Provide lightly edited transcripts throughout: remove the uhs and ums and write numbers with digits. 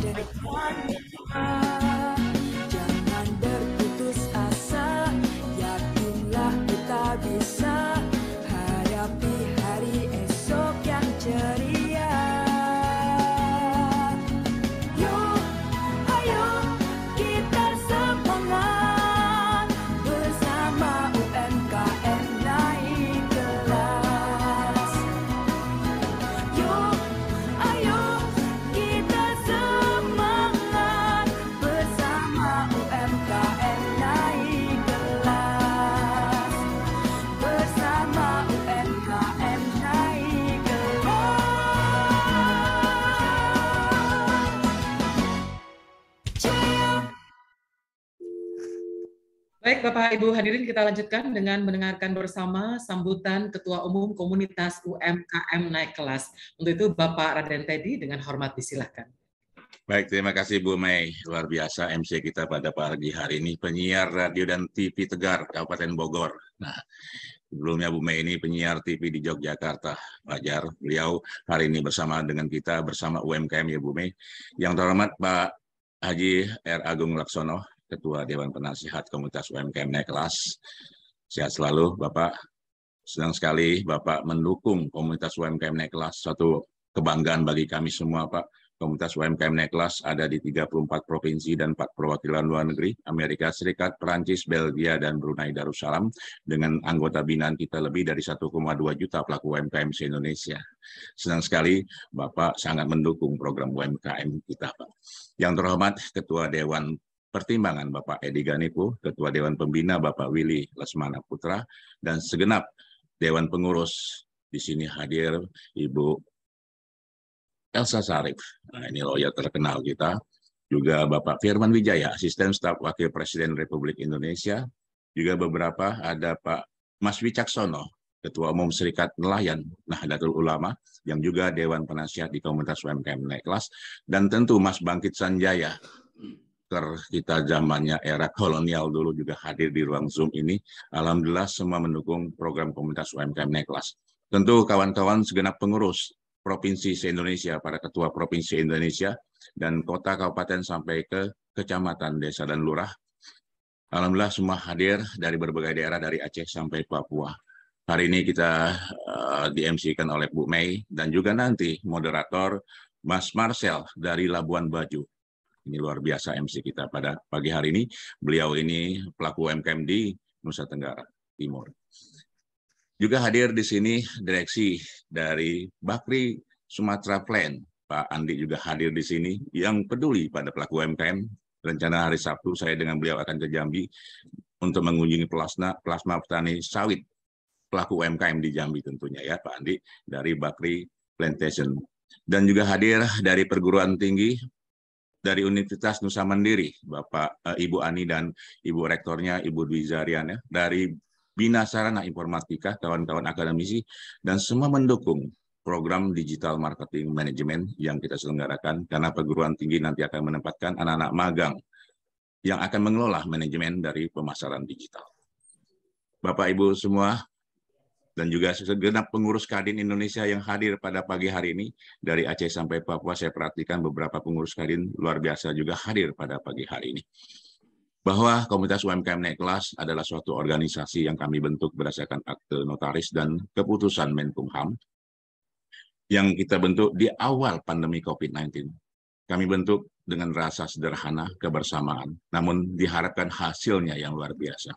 depan mata. Jangan berputus asa, yakinlah kita bisa hadapi hari esok yang ceria. Yuk, ayo kita semangat bersama UMKM naik kelas. Yuk, ayo kita semangat bersama UMKM naik kelas. Bersama UMKM naik kelas. Jaya. Baik, Bapak Ibu hadirin, kita lanjutkan dengan mendengarkan bersama sambutan Ketua Umum Komunitas UMKM Naik Kelas. Untuk itu, Bapak Raden Teddy dengan hormat disilakan. Baik, terima kasih Bu Mei. Luar biasa MC kita pada pagi hari ini, penyiar radio dan TV Tegar, Kabupaten Bogor. Nah, sebelumnya Bu Mei ini penyiar TV di Yogyakarta. Wajar, beliau hari ini bersama dengan kita, bersama UMKM ya Bu Mei. Yang terhormat Pak Haji R. Agung Laksono, Ketua Dewan Penasihat Komunitas UMKM Naik Kelas. Sehat selalu Bapak. Senang sekali Bapak mendukung komunitas UMKM Naik Kelas, satu kebanggaan bagi kami semua Pak. Komunitas UMKM Naik Kelas ada di 34 provinsi dan 4 perwakilan luar negeri, Amerika Serikat, Perancis, Belgia, dan Brunei Darussalam, dengan anggota binaan kita lebih dari 1,2 juta pelaku UMKM se-Indonesia. Senang sekali Bapak sangat mendukung program UMKM kita Pak. Yang terhormat Ketua Dewan Pertimbangan Bapak Edi Ganipu, Ketua Dewan Pembina Bapak Willy Lesmana Putra, dan segenap Dewan Pengurus. Di sini hadir Ibu Elsa Sarif, nah, ini lawyer terkenal kita, juga Bapak Firman Wijaya, Asisten Staf Wakil Presiden Republik Indonesia, juga beberapa ada Pak Mas Wicaksono, Ketua Umum Serikat Nelayan Nahdlatul Ulama, yang juga Dewan Penasihat di Komunitas UMKM Naik Kelas, dan tentu Mas Bangkit Sanjaya, kita zamannya era kolonial dulu juga hadir di ruang Zoom ini. Alhamdulillah semua mendukung program komunitas UMKM Naik Kelas. Tentu kawan-kawan segenap pengurus provinsi se-Indonesia, para ketua provinsi Indonesia, dan kota, kabupaten, sampai ke kecamatan, desa, dan lurah. Alhamdulillah semua hadir dari berbagai daerah, dari Aceh sampai Papua. Hari ini kita di-MC-kan oleh Bu Mei, dan juga nanti moderator Mas Marcel dari Labuan Bajo. Ini luar biasa MC kita pada pagi hari ini. Beliau ini pelaku UMKM di Nusa Tenggara Timur. Juga hadir di sini direksi dari Bakri Sumatera Plan. Pak Andi juga hadir di sini yang peduli pada pelaku UMKM. Rencana hari Sabtu saya dengan beliau akan ke Jambi untuk mengunjungi plasma petani sawit pelaku UMKM di Jambi tentunya ya Pak Andi dari Bakri Plantation. Dan juga hadir dari perguruan tinggi dari Universitas Nusa Mandiri, Bapak Ibu Ani dan Ibu Rektornya, Ibu Dwi Zarian, ya, dari Bina Sarana Informatika, kawan-kawan akademisi, dan semua mendukung program Digital Marketing Management yang kita selenggarakan, karena perguruan tinggi nanti akan menempatkan anak-anak magang yang akan mengelola manajemen dari pemasaran digital. Bapak Ibu semua, dan juga segenap pengurus Kadin Indonesia yang hadir pada pagi hari ini, dari Aceh sampai Papua, saya perhatikan beberapa pengurus Kadin luar biasa juga hadir pada pagi hari ini. Bahwa Komunitas UMKM Naik Kelas adalah suatu organisasi yang kami bentuk berdasarkan akte notaris dan keputusan Menkumham, yang kita bentuk di awal pandemi COVID-19. Kami bentuk dengan rasa sederhana, kebersamaan, namun diharapkan hasilnya yang luar biasa.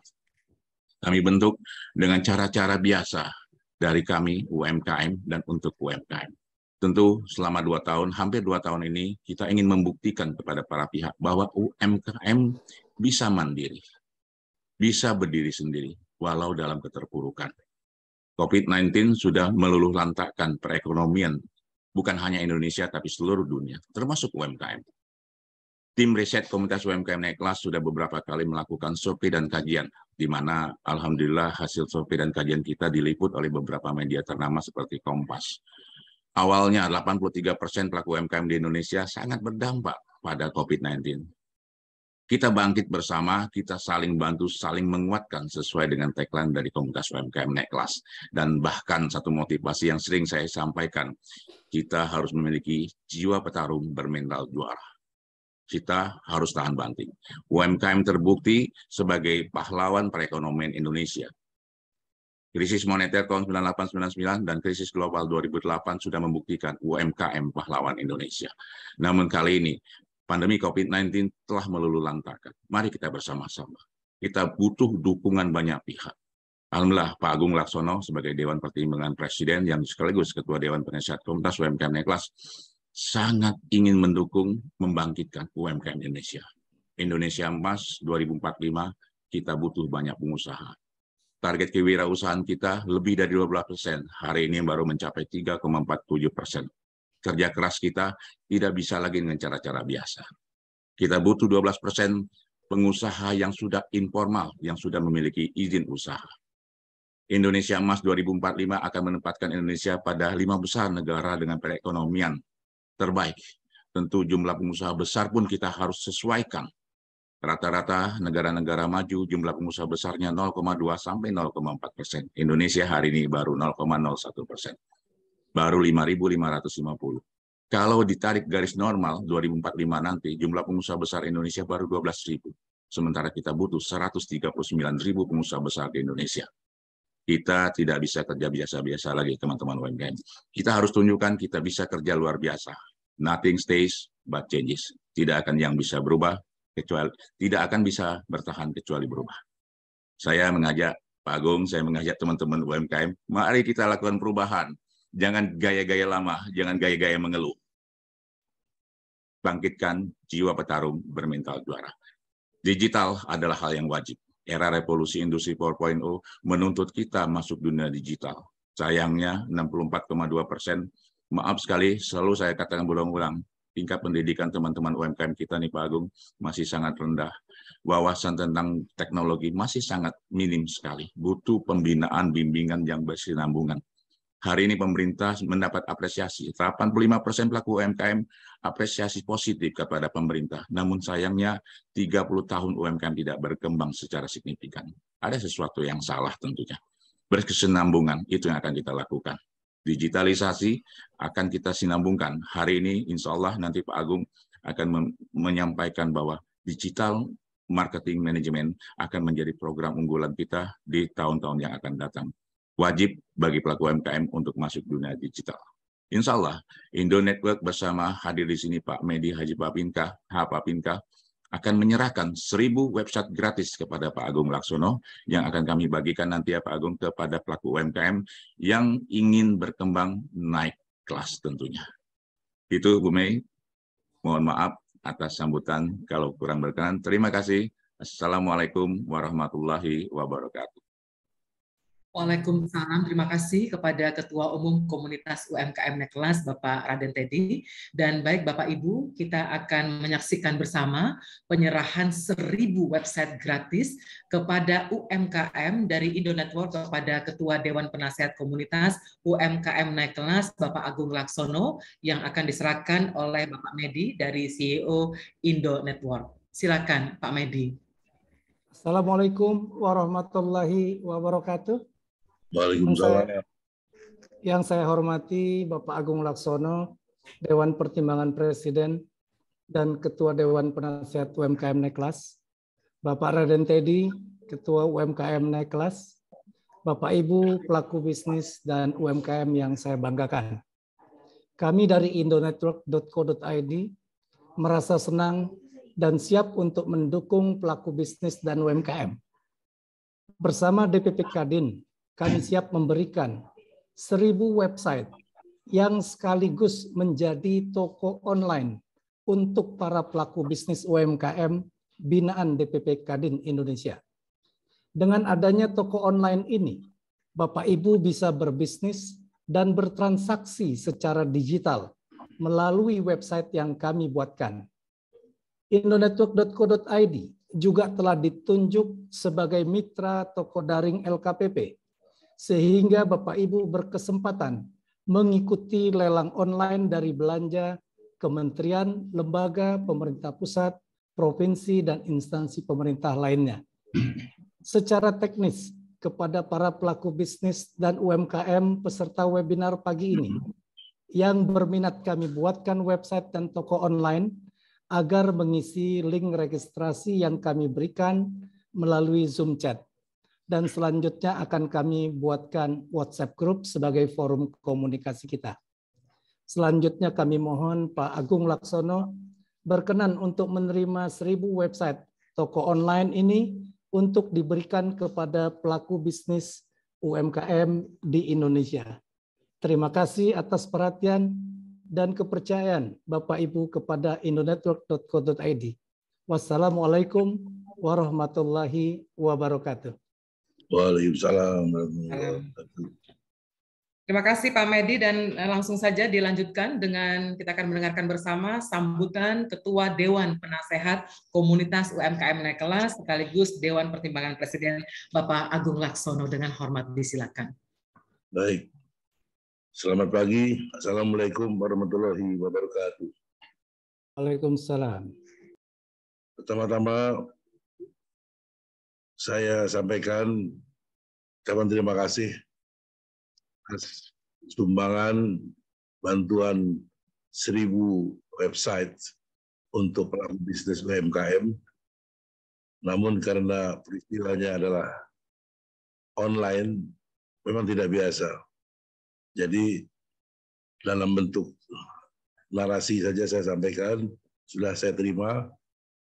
Kami bentuk dengan cara-cara biasa dari kami UMKM dan untuk UMKM. Tentu selama 2 tahun, hampir 2 tahun ini, kita ingin membuktikan kepada para pihak bahwa UMKM bisa mandiri, bisa berdiri sendiri, walau dalam keterpurukan. COVID-19 sudah meluluh lantakkan perekonomian, bukan hanya Indonesia, tapi seluruh dunia, termasuk UMKM. Tim riset Komunitas UMKM Naik Kelas sudah beberapa kali melakukan survei dan kajian, di mana alhamdulillah hasil survei dan kajian kita diliput oleh beberapa media ternama seperti Kompas. Awalnya 83% pelaku UMKM di Indonesia sangat berdampak pada COVID-19. Kita bangkit bersama, kita saling bantu, saling menguatkan sesuai dengan tagline dari Komunitas UMKM Naik Kelas. Dan bahkan satu motivasi yang sering saya sampaikan, kita harus memiliki jiwa petarung bermental juara. Kita harus tahan banting. UMKM terbukti sebagai pahlawan perekonomian Indonesia. Krisis moneter tahun 98-99 dan krisis global 2008 sudah membuktikan UMKM pahlawan Indonesia. Namun kali ini, pandemi COVID-19 telah meluluhlantarkan. Mari kita bersama-sama. Kita butuh dukungan banyak pihak. Alhamdulillah, Pak Agung Laksono sebagai Dewan Pertimbangan Presiden yang sekaligus Ketua Dewan Penasihat Komunitas UMKM Naik Kelas sangat ingin mendukung membangkitkan UMKM Indonesia. Indonesia Emas 2045, kita butuh banyak pengusaha. Target kewirausahaan kita lebih dari 12%. Hari ini baru mencapai 3,47%. Kerja keras kita tidak bisa lagi dengan cara-cara biasa. Kita butuh 12% pengusaha yang sudah informal, yang sudah memiliki izin usaha. Indonesia Emas 2045 akan menempatkan Indonesia pada 5 besar negara dengan perekonomian terbaik. Tentu jumlah pengusaha besar pun kita harus sesuaikan. Rata-rata negara-negara maju jumlah pengusaha besarnya 0,2 sampai 0,4%. Indonesia hari ini baru 0,01%. Baru 5.550. Kalau ditarik garis normal 2045 nanti jumlah pengusaha besar Indonesia baru 12.000. Sementara kita butuh 139.000 pengusaha besar di Indonesia. Kita tidak bisa kerja biasa-biasa lagi, teman-teman UMKM. Kita harus tunjukkan kita bisa kerja luar biasa. Nothing stays but changes. Tidak akan yang bisa berubah, kecuali tidak akan bisa bertahan kecuali berubah. Saya mengajak Pak Agung, saya mengajak teman-teman UMKM, mari kita lakukan perubahan. Jangan gaya-gaya lama, jangan gaya-gaya mengeluh. Bangkitkan jiwa petarung bermental juara. Digital adalah hal yang wajib. Era revolusi industri 4.0 menuntut kita masuk dunia digital. Sayangnya 64,2%. Maaf sekali, selalu saya katakan berulang-ulang, tingkat pendidikan teman-teman UMKM kita nih Pak Agung masih sangat rendah. Wawasan tentang teknologi masih sangat minim sekali. Butuh pembinaan, bimbingan yang berkesinambungan. Hari ini pemerintah mendapat apresiasi. 85% pelaku UMKM apresiasi positif kepada pemerintah. Namun sayangnya 30 tahun UMKM tidak berkembang secara signifikan. Ada sesuatu yang salah tentunya. Berkesinambungan itu yang akan kita lakukan. Digitalisasi akan kita sinambungkan. Hari ini insya Allah nanti Pak Agung akan menyampaikan bahwa digital marketing management akan menjadi program unggulan kita di tahun-tahun yang akan datang. Wajib bagi pelaku UMKM untuk masuk dunia digital. Insya Allah, Indo Network bersama hadir di sini Pak Medi Haji Papinka, akan menyerahkan 1.000 website gratis kepada Pak Agung Laksono yang akan kami bagikan nanti ya Pak Agung kepada pelaku UMKM yang ingin berkembang naik kelas tentunya. Itu Bu Mei, mohon maaf atas sambutan kalau kurang berkenan. Terima kasih. Assalamualaikum warahmatullahi wabarakatuh. Waalaikumsalam, terima kasih kepada Ketua Umum Komunitas UMKM Naik Kelas, Bapak Raden Teddy. Dan baik Bapak Ibu, kita akan menyaksikan bersama penyerahan 1.000 website gratis kepada UMKM dari Indo Network kepada Ketua Dewan Penasihat Komunitas UMKM Naik Kelas, Bapak Agung Laksono, yang akan diserahkan oleh Bapak Medi dari CEO Indo Network. Silakan Pak Medi. Assalamualaikum warahmatullahi wabarakatuh. Waalaikumsalam. Yang saya hormati Bapak Agung Laksono, Dewan Pertimbangan Presiden dan Ketua Dewan Penasihat UMKM Naik Kelas, Bapak Raden Teddy, Ketua UMKM Naik Kelas, Bapak Ibu pelaku bisnis dan UMKM yang saya banggakan. Kami dari indonetwork.co.id merasa senang dan siap untuk mendukung pelaku bisnis dan UMKM. Bersama DPP Kadin, kami siap memberikan 1.000 website yang sekaligus menjadi toko online untuk para pelaku bisnis UMKM binaan DPP Kadin Indonesia. Dengan adanya toko online ini, Bapak Ibu bisa berbisnis dan bertransaksi secara digital melalui website yang kami buatkan. Indonetwork.co.id juga telah ditunjuk sebagai mitra toko daring LKPP, sehingga Bapak Ibu berkesempatan mengikuti lelang online dari belanja kementerian, lembaga, pemerintah pusat, provinsi, dan instansi pemerintah lainnya. Secara teknis, kepada para pelaku bisnis dan UMKM peserta webinar pagi ini, yang berminat kami buatkan website dan toko online, agar mengisi link registrasi yang kami berikan melalui Zoom chat. Dan selanjutnya akan kami buatkan WhatsApp group sebagai forum komunikasi kita. Selanjutnya kami mohon Pak Agung Laksono berkenan untuk menerima 1000 website toko online ini untuk diberikan kepada pelaku bisnis UMKM di Indonesia. Terima kasih atas perhatian dan kepercayaan Bapak Ibu kepada indonetwork.co.id. Wassalamualaikum warahmatullahi wabarakatuh. Waalaikumsalam warahmatullahi wabarakatuh. Terima kasih Pak Medi, dan langsung saja dilanjutkan dengan kita akan mendengarkan bersama sambutan Ketua Dewan Penasehat Komunitas UMKM Naik Kelas sekaligus Dewan Pertimbangan Presiden Bapak Agung Laksono. Dengan hormat disilakan. Baik. Selamat pagi. Assalamualaikum warahmatullahi wabarakatuh. Waalaikumsalam. Pertama-tama saya sampaikan ucapan terima kasih atas sumbangan bantuan 1000 website untuk pelaku bisnis UMKM. Namun karena peristiwanya adalah online, memang tidak biasa. Jadi dalam bentuk narasi saja saya sampaikan, sudah saya terima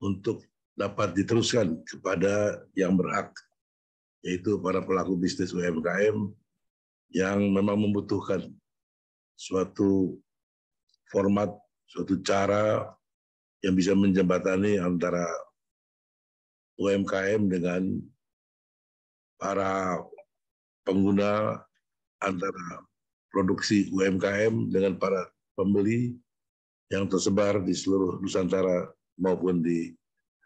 untuk dapat diteruskan kepada yang berhak, yaitu para pelaku bisnis UMKM yang memang membutuhkan suatu format, suatu cara yang bisa menjembatani antara UMKM dengan para pengguna, antara produksi UMKM dengan para pembeli yang tersebar di seluruh Nusantara maupun di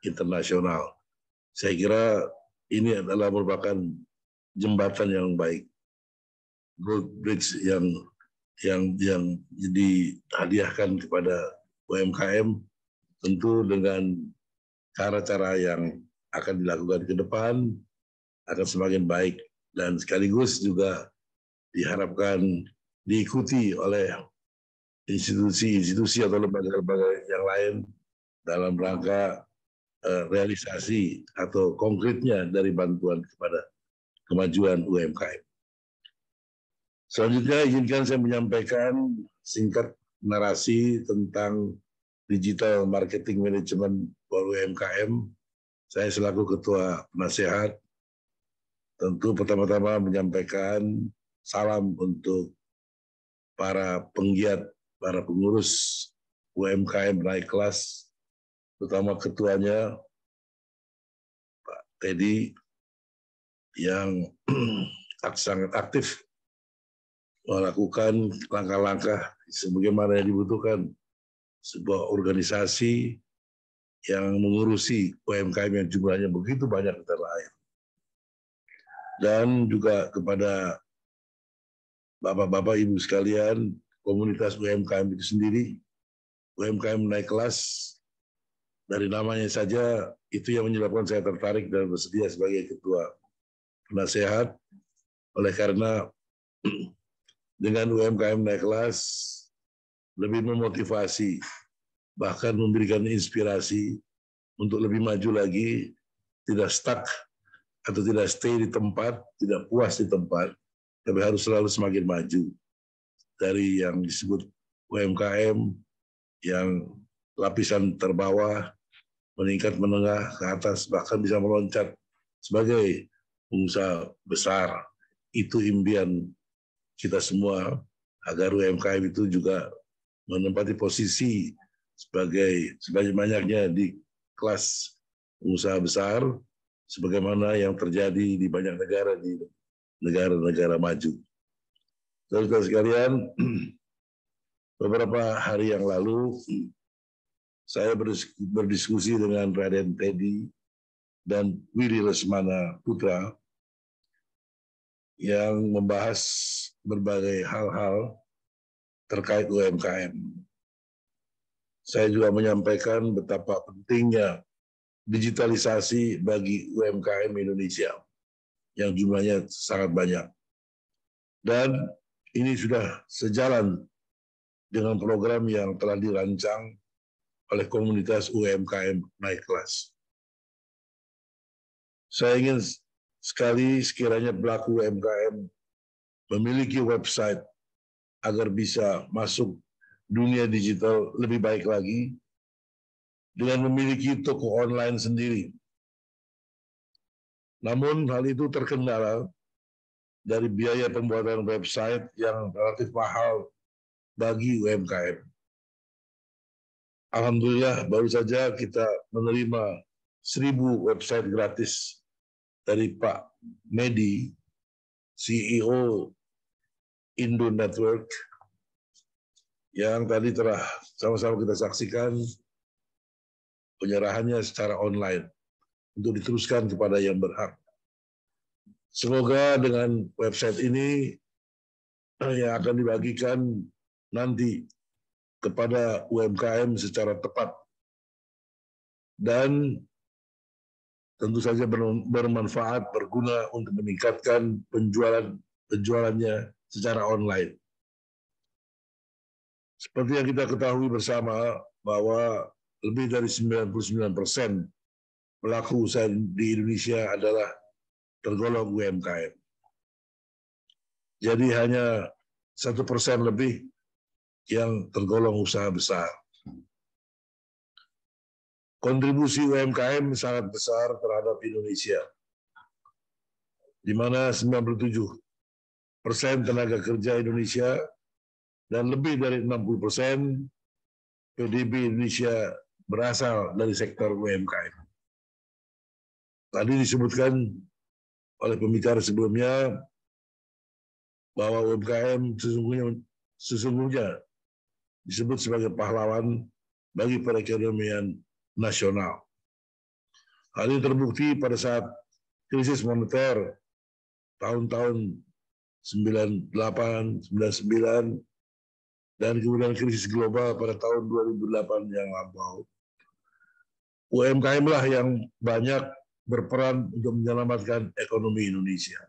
internasional. Saya kira ini adalah merupakan jembatan yang baik, road bridge yang dihadiahkan kepada UMKM, tentu dengan cara-cara yang akan dilakukan ke depan akan semakin baik, dan sekaligus juga diharapkan diikuti oleh institusi-institusi atau lembaga-lembaga yang lain dalam rangka realisasi atau konkretnya dari bantuan kepada kemajuan UMKM. Selanjutnya izinkan saya menyampaikan singkat narasi tentang digital marketing management for UMKM. Saya selaku Ketua Penasehat tentu pertama-tama menyampaikan salam untuk para penggiat, para pengurus UMKM naik kelas, terutama ketuanya Pak Teddy yang sangat aktif melakukan langkah-langkah sebagaimana yang dibutuhkan sebuah organisasi yang mengurusi UMKM yang jumlahnya begitu banyak di tanah air. Dan juga kepada bapak-bapak, ibu sekalian, komunitas UMKM itu sendiri, UMKM naik kelas, dari namanya saja itu yang menyebabkan saya tertarik dan bersedia sebagai Ketua Penasehat, oleh karena dengan UMKM naik kelas lebih memotivasi, bahkan memberikan inspirasi untuk lebih maju lagi, tidak stuck atau tidak stay di tempat, tidak puas di tempat, tapi harus selalu semakin maju. Dari yang disebut UMKM yang lapisan terbawah, meningkat menengah ke atas, bahkan bisa meloncat sebagai pengusaha besar. Itu impian kita semua, agar UMKM itu juga menempati posisi sebagai banyaknya di kelas pengusaha besar, sebagaimana yang terjadi di banyak negara, di negara-negara maju. Saudara sekalian, beberapa hari yang lalu saya berdiskusi dengan Raden Teddy dan Willy Lesmana Putra yang membahas berbagai hal-hal terkait UMKM. Saya juga menyampaikan betapa pentingnya digitalisasi bagi UMKM Indonesia yang jumlahnya sangat banyak. Dan ini sudah sejalan dengan program yang telah dirancang oleh komunitas UMKM naik kelas. Saya ingin sekali sekiranya pelaku UMKM memiliki website agar bisa masuk dunia digital lebih baik lagi dengan memiliki toko online sendiri. Namun hal itu terkendala dari biaya pembuatan website yang relatif mahal bagi UMKM. Alhamdulillah baru saja kita menerima 1.000 website gratis dari Pak Medi, CEO Indo Network, yang tadi telah sama-sama kita saksikan penyerahannya secara online untuk diteruskan kepada yang berhak. Semoga dengan website ini yang akan dibagikan nanti kepada UMKM secara tepat dan tentu saja bermanfaat, berguna untuk meningkatkan penjualannya secara online. Seperti yang kita ketahui bersama bahwa lebih dari 99% pelaku usaha di Indonesia adalah tergolong UMKM. Jadi hanya 1% lebih yang tergolong usaha besar. Kontribusi UMKM sangat besar terhadap Indonesia, di mana 97% tenaga kerja Indonesia dan lebih dari 60% PDB Indonesia berasal dari sektor UMKM. Tadi disebutkan oleh pembicara sebelumnya bahwa UMKM sesungguhnya disebut sebagai pahlawan bagi perekonomian nasional. Hal ini terbukti pada saat krisis moneter tahun-tahun 98, 99, dan kemudian krisis global pada tahun 2008 yang lampau. UMKM lah yang banyak berperan untuk menyelamatkan ekonomi Indonesia.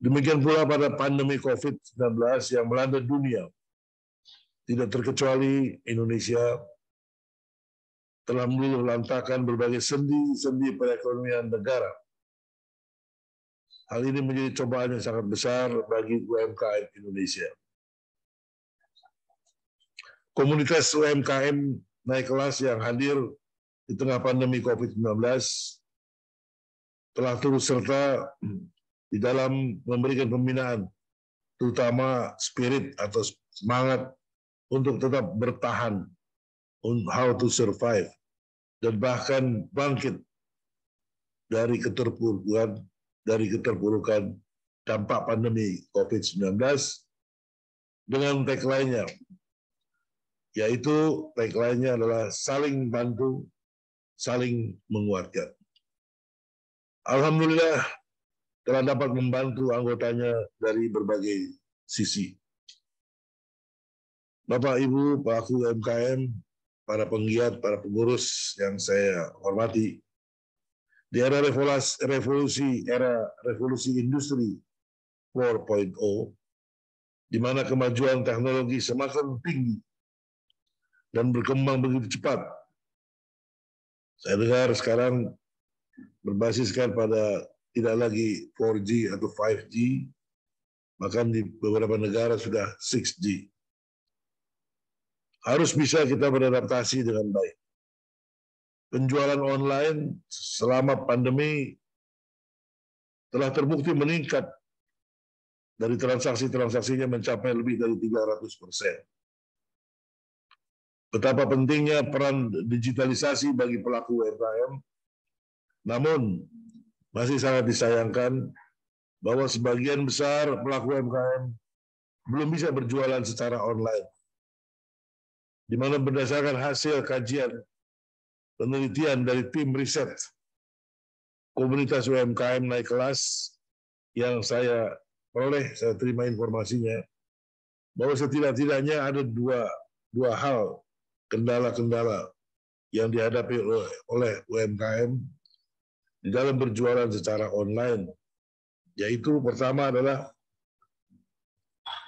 Demikian pula pada pandemi COVID-19 yang melanda dunia. Tidak terkecuali Indonesia telah meluluh lantakan berbagai sendi-sendi perekonomian negara. Hal ini menjadi cobaan yang sangat besar bagi UMKM Indonesia. Komunitas UMKM naik kelas yang hadir di tengah pandemi COVID-19 telah turut serta di dalam memberikan pembinaan, terutama spirit atau semangat untuk tetap bertahan, on how to survive, dan bahkan bangkit dari keterpurukan dampak pandemi COVID-19 dengan tagline-nya, yaitu tagline-nya adalah saling bantu, saling menguatkan. Alhamdulillah telah dapat membantu anggotanya dari berbagai sisi. Bapak, Ibu, pelaku UMKM, para penggiat, para pengurus yang saya hormati, di era revolusi industri 4.0, di mana kemajuan teknologi semakin tinggi dan berkembang begitu cepat. Saya dengar sekarang berbasiskan pada tidak lagi 4G atau 5G, bahkan di beberapa negara sudah 6G. Harus bisa kita beradaptasi dengan baik. Penjualan online selama pandemi telah terbukti meningkat dari transaksinya mencapai lebih dari 300%. Betapa pentingnya peran digitalisasi bagi pelaku UMKM, namun masih sangat disayangkan bahwa sebagian besar pelaku UMKM belum bisa berjualan secara online, di mana berdasarkan hasil kajian penelitian dari tim riset komunitas UMKM naik kelas yang saya terima informasinya, bahwa setidak-tidaknya ada dua hal kendala-kendala yang dihadapi oleh UMKM di dalam berjualan secara online, yaitu pertama adalah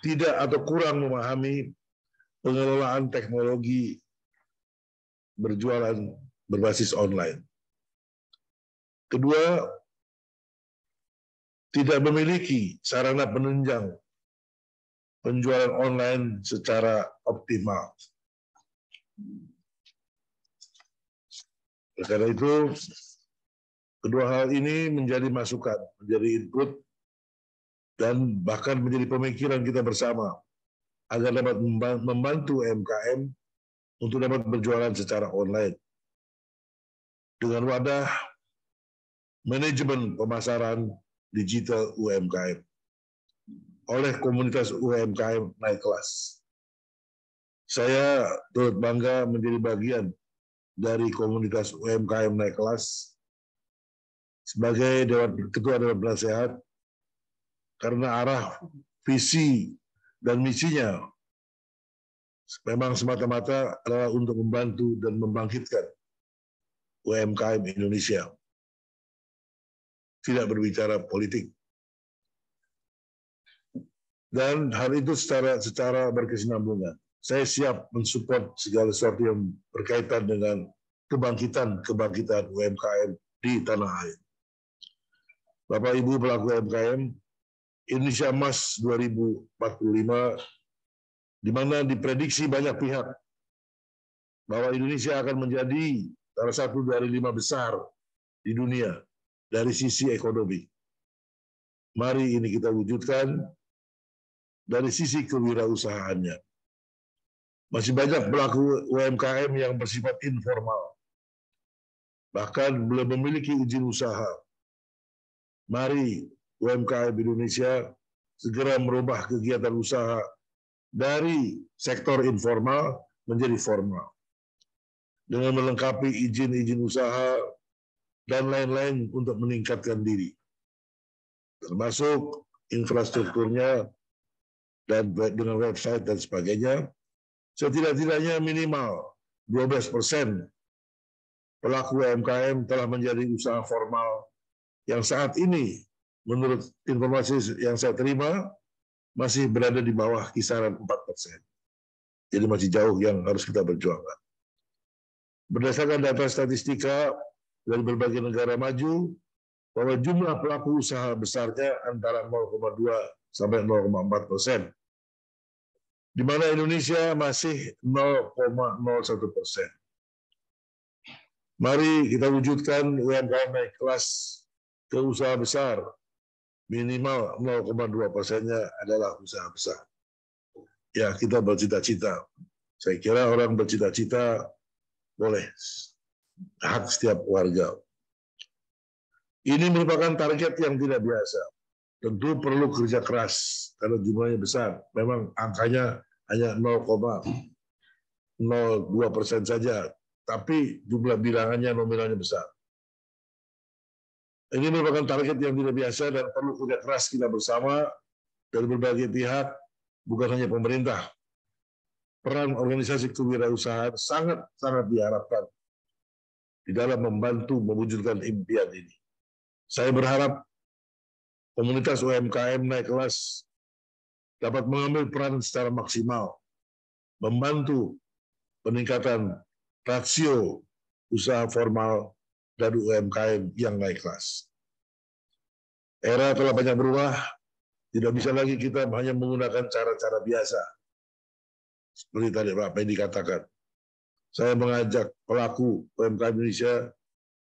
tidak atau kurang memahami pengelolaan teknologi berjualan berbasis online. Kedua, tidak memiliki sarana penunjang penjualan online secara optimal. Karena itu, kedua hal ini menjadi masukan, menjadi input, dan bahkan menjadi pemikiran kita bersama agar dapat membantu UMKM untuk dapat berjualan secara online. Dengan wadah manajemen pemasaran digital UMKM oleh komunitas UMKM naik kelas. Saya turut bangga menjadi bagian dari komunitas UMKM naik kelas sebagai ketua Dewan Penasehat karena arah, visi, dan misinya memang semata-mata adalah untuk membantu dan membangkitkan UMKM Indonesia. Tidak berbicara politik. Dan hal itu secara berkesinambungan. Saya siap mensupport segala sesuatu yang berkaitan dengan kebangkitan UMKM di tanah air. Bapak Ibu pelaku UMKM, Indonesia Emas 2045, di mana diprediksi banyak pihak bahwa Indonesia akan menjadi salah satu dari 5 besar di dunia dari sisi ekonomi. Mari ini kita wujudkan dari sisi kewirausahaannya. Masih banyak pelaku UMKM yang bersifat informal, bahkan belum memiliki izin usaha. Mari UMKM Indonesia segera merubah kegiatan usaha dari sektor informal menjadi formal, dengan melengkapi izin-izin usaha dan lain-lain untuk meningkatkan diri, termasuk infrastrukturnya dan dengan website dan sebagainya. Setidak-tidaknya minimal 12% pelaku UMKM telah menjadi usaha formal yang saat ini menurut informasi yang saya terima masih berada di bawah kisaran 4%. Jadi masih jauh yang harus kita perjuangkan. Berdasarkan data statistika dari berbagai negara maju, bahwa jumlah pelaku usaha besarnya antara 0,2 sampai 0,4%. Di mana Indonesia masih 0,01%. Mari kita wujudkan UMKM naik kelas ke usaha besar. Minimal 0,2%-nya adalah usaha besar. Ya, kita bercita-cita. Saya kira orang bercita-cita boleh. Hak setiap warga. Ini merupakan target yang tidak biasa. Tentu perlu kerja keras karena jumlahnya besar. Memang angkanya hanya 0,02% saja, tapi jumlah bilangannya nominalnya besar. Ini merupakan target yang tidak biasa dan perlu kerja keras kita bersama dari berbagai pihak, bukan hanya pemerintah. Peran organisasi kewirausahaan sangat diharapkan di dalam membantu mewujudkan impian ini. Saya berharap komunitas UMKM naik kelas dapat mengambil peran secara maksimal, membantu peningkatan rasio usaha formal dan UMKM yang naik kelas. Era telah banyak berubah, tidak bisa lagi kita hanya menggunakan cara-cara biasa. Seperti tadi Pak Pedi katakan, saya mengajak pelaku UMKM Indonesia,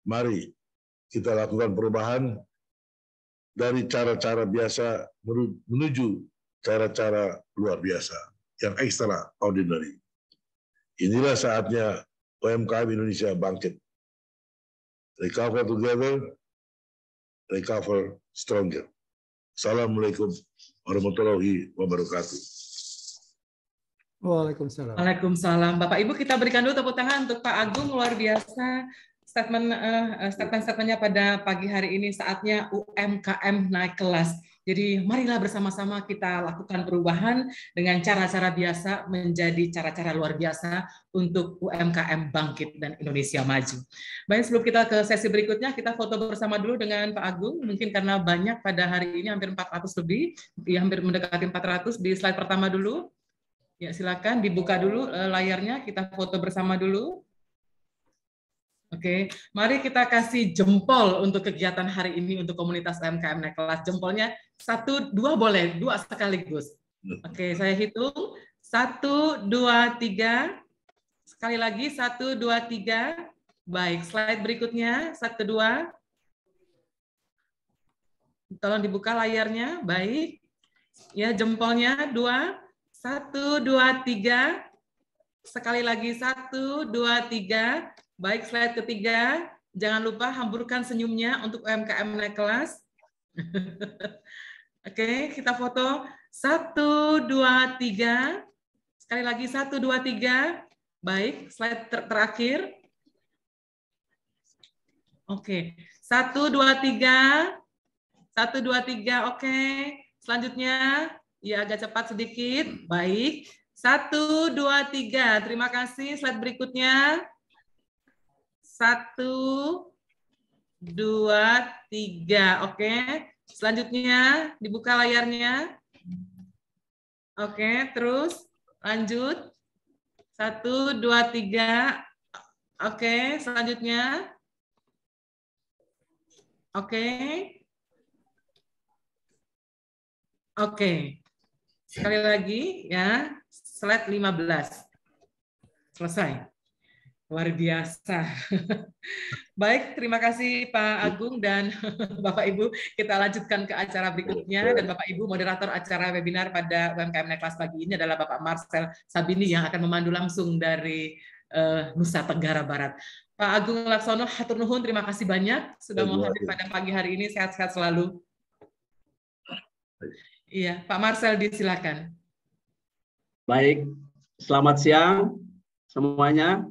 mari kita lakukan perubahan dari cara-cara biasa menuju cara-cara luar biasa, yang extraordinary. Inilah saatnya UMKM Indonesia bangkit. Recover together, recover stronger. Assalamualaikum warahmatullahi wabarakatuh. Waalaikumsalam. Waalaikumsalam. Bapak Ibu, kita berikan dulu tepuk tangan untuk Pak Agung, luar biasa statement-nya pada pagi hari ini. Saatnya UMKM naik kelas. Jadi marilah bersama-sama kita lakukan perubahan dengan cara-cara biasa menjadi cara-cara luar biasa untuk UMKM bangkit dan Indonesia maju. Baik, sebelum kita ke sesi berikutnya, kita foto bersama dulu dengan Pak Agung. Mungkin karena banyak pada hari ini, hampir 400 lebih, ya hampir mendekati 400. Di slide pertama dulu. Ya, silakan dibuka dulu layarnya, kita foto bersama dulu. Oke, mari kita kasih jempol untuk kegiatan hari ini untuk komunitas UMKM Naik Kelas. Jempolnya 1, 2 boleh, 2 sekaligus. Oke, saya hitung. 1, 2, 3. Sekali lagi 1, 2, 3. Baik, slide berikutnya 1, 2. Tolong dibuka layarnya. Baik. Ya, jempolnya 2. 1, 2, 3. Sekali lagi 1, 2, 3. Baik, slide ketiga. Jangan lupa hamburkan senyumnya untuk UMKM Naik Kelas. Oke, kita foto. 1, 2, 3. Sekali lagi 1, 2, 3. Baik, slide terakhir. Oke, 1, 2, 3. 1, 2, 3. Oke. Selanjutnya, ya agak cepat sedikit. Baik. 1, 2, 3. Terima kasih. Slide berikutnya. 1, 2, 3. Oke. Selanjutnya, dibuka layarnya. Oke, terus lanjut. 1, 2, 3. Oke, selanjutnya. Oke. Oke. Sekali lagi ya, slide 15. Selesai. Luar biasa. Baik, terima kasih Pak Agung dan Bapak Ibu. Kita lanjutkan ke acara berikutnya, dan Bapak Ibu moderator acara webinar pada UMKM Naik Kelas pagi ini adalah Bapak Marcel Sabini yang akan memandu langsung dari Nusa Tenggara Barat. Pak Agung Laksono, hatur nuhun, terima kasih banyak sudah mau hadir pada pagi hari ini. Sehat-sehat selalu. Iya, Pak Marcel, disilakan. Baik, selamat siang semuanya.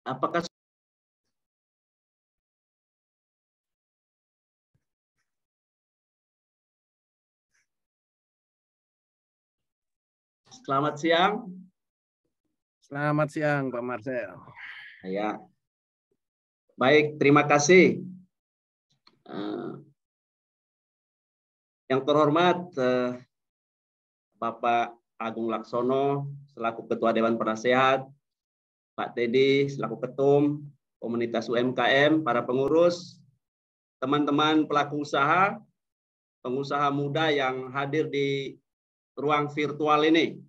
Apakah selamat siang? Selamat siang, Pak Marcel. Ya, baik, terima kasih. Yang terhormat Bapak Agung Laksono selaku Ketua Dewan Penasehat, Pak Teddy selaku Ketum Komunitas UMKM, para pengurus, teman-teman pelaku usaha, pengusaha muda yang hadir di ruang virtual ini.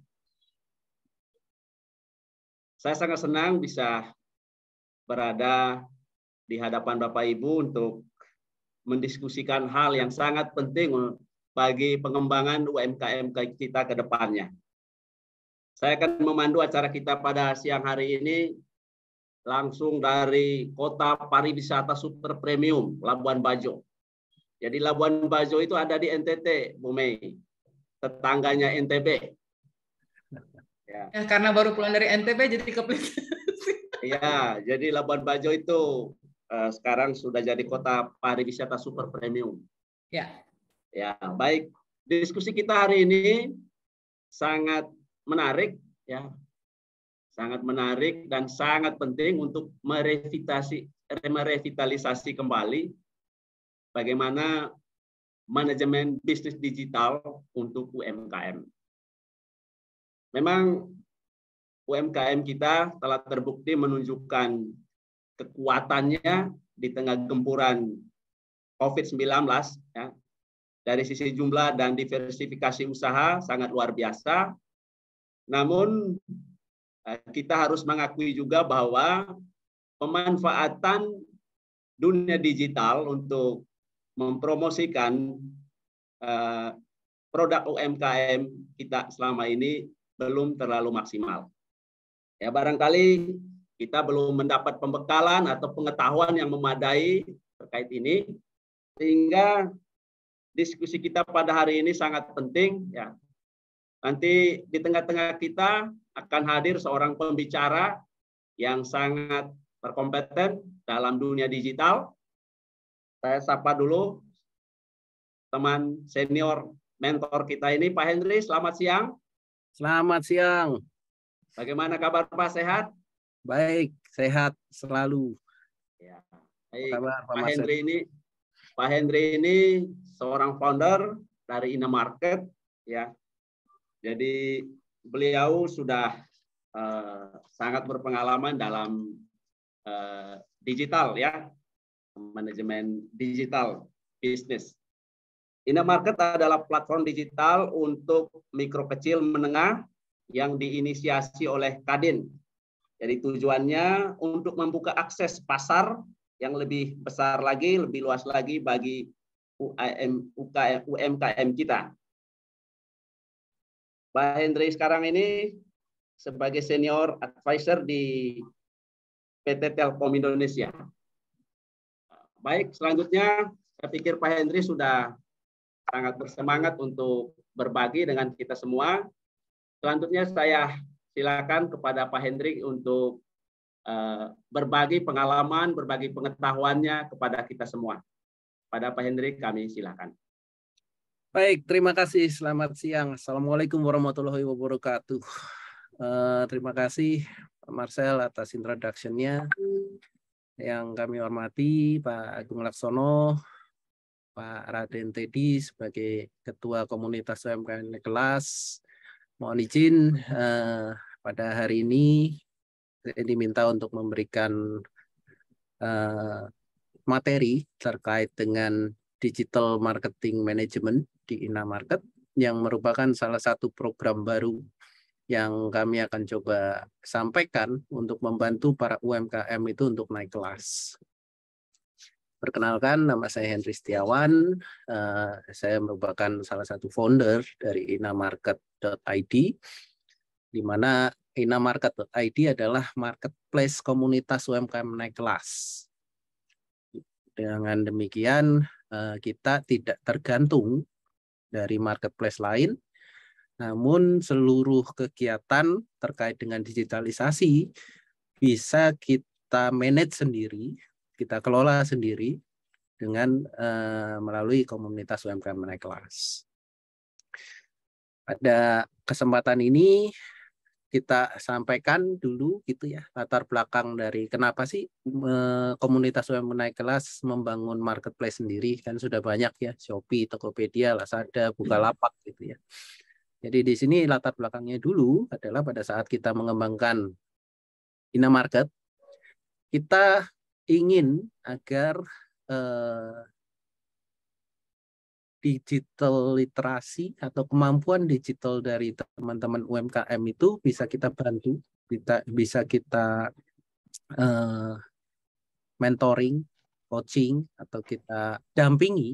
Saya sangat senang bisa berada di hadapan Bapak Ibu untuk mendiskusikan hal yang sangat penting bagi pengembangan UMKM kita ke depannya. Saya akan memandu acara kita pada siang hari ini langsung dari kota pariwisata super premium, Labuan Bajo. Jadi Labuan Bajo itu ada di NTT, Bu Mei, tetangganya NTB. Ya. Ya, karena baru pulang dari NTB jadi kepilih. Iya, jadi Labuan Bajo itu sekarang sudah jadi kota pariwisata super premium. Ya. Ya, baik. Diskusi kita hari ini sangat menarik, ya, sangat menarik dan sangat penting untuk merevitalisasi kembali bagaimana manajemen bisnis digital untuk UMKM. Memang UMKM kita telah terbukti menunjukkan kekuatannya di tengah gempuran COVID-19, ya. Dari sisi jumlah dan diversifikasi usaha sangat luar biasa. Namun kita harus mengakui juga bahwa pemanfaatan dunia digital untuk mempromosikan produk UMKM kita selama ini belum terlalu maksimal. Ya, barangkali kita belum mendapat pembekalan atau pengetahuan yang memadai terkait ini, sehingga diskusi kita pada hari ini sangat penting, ya. Nanti di tengah-tengah kita akan hadir seorang pembicara yang sangat berkompeten dalam dunia digital. Saya sapa dulu teman senior mentor kita ini, Pak Henry. Selamat siang. Selamat siang. Bagaimana kabar Pak? Sehat? Baik, sehat selalu. Ya. Baik. Kabar, Pak Henry ini seorang founder dari Ina Market, ya. Jadi beliau sudah sangat berpengalaman dalam digital ya, manajemen digital bisnis. InaMarket adalah platform digital untuk mikro kecil menengah yang diinisiasi oleh Kadin. Jadi tujuannya untuk membuka akses pasar yang lebih besar lagi, lebih luas lagi bagi UMKM kita. Pak Hendri sekarang ini sebagai senior advisor di PT Telkom Indonesia. Baik, selanjutnya saya pikir Pak Hendri sudah sangat bersemangat untuk berbagi dengan kita semua. Selanjutnya saya silakan kepada Pak Hendri untuk berbagi pengalaman, berbagi pengetahuannya kepada kita semua. Pada Pak Hendri kami silakan. Baik, terima kasih. Selamat siang. Assalamualaikum warahmatullahi wabarakatuh. Terima kasih Pak Marcel atas introduction-nya. Yang kami hormati Pak Agung Laksono, Pak Raden Teddy sebagai Ketua Komunitas UMKM Kelas. Mohon izin pada hari ini saya diminta untuk memberikan materi terkait dengan digital marketing management di InaMarket yang merupakan salah satu program baru yang kami akan coba sampaikan untuk membantu para UMKM itu untuk naik kelas. Perkenalkan, nama saya Henry Setiawan. Saya merupakan salah satu founder dari inamarket.id, di mana inamarket.id adalah marketplace komunitas UMKM naik kelas. Dengan demikian, kita tidak tergantung dari marketplace lain, namun seluruh kegiatan terkait dengan digitalisasi bisa kita manage sendiri, kita kelola sendiri dengan melalui komunitas UMKM naik kelas. Pada kesempatan ini kita sampaikan dulu gitu ya latar belakang dari kenapa sih komunitas UMKM naik kelas membangun marketplace sendiri. Kan sudah banyak ya, Shopee, Tokopedia, Lazada, Bukalapak gitu ya. Jadi di sini latar belakangnya dulu adalah pada saat kita mengembangkan InaMarket, kita ingin agar digital literasi atau kemampuan digital dari teman-teman UMKM itu bisa kita bantu, bisa kita mentoring, coaching, atau kita dampingi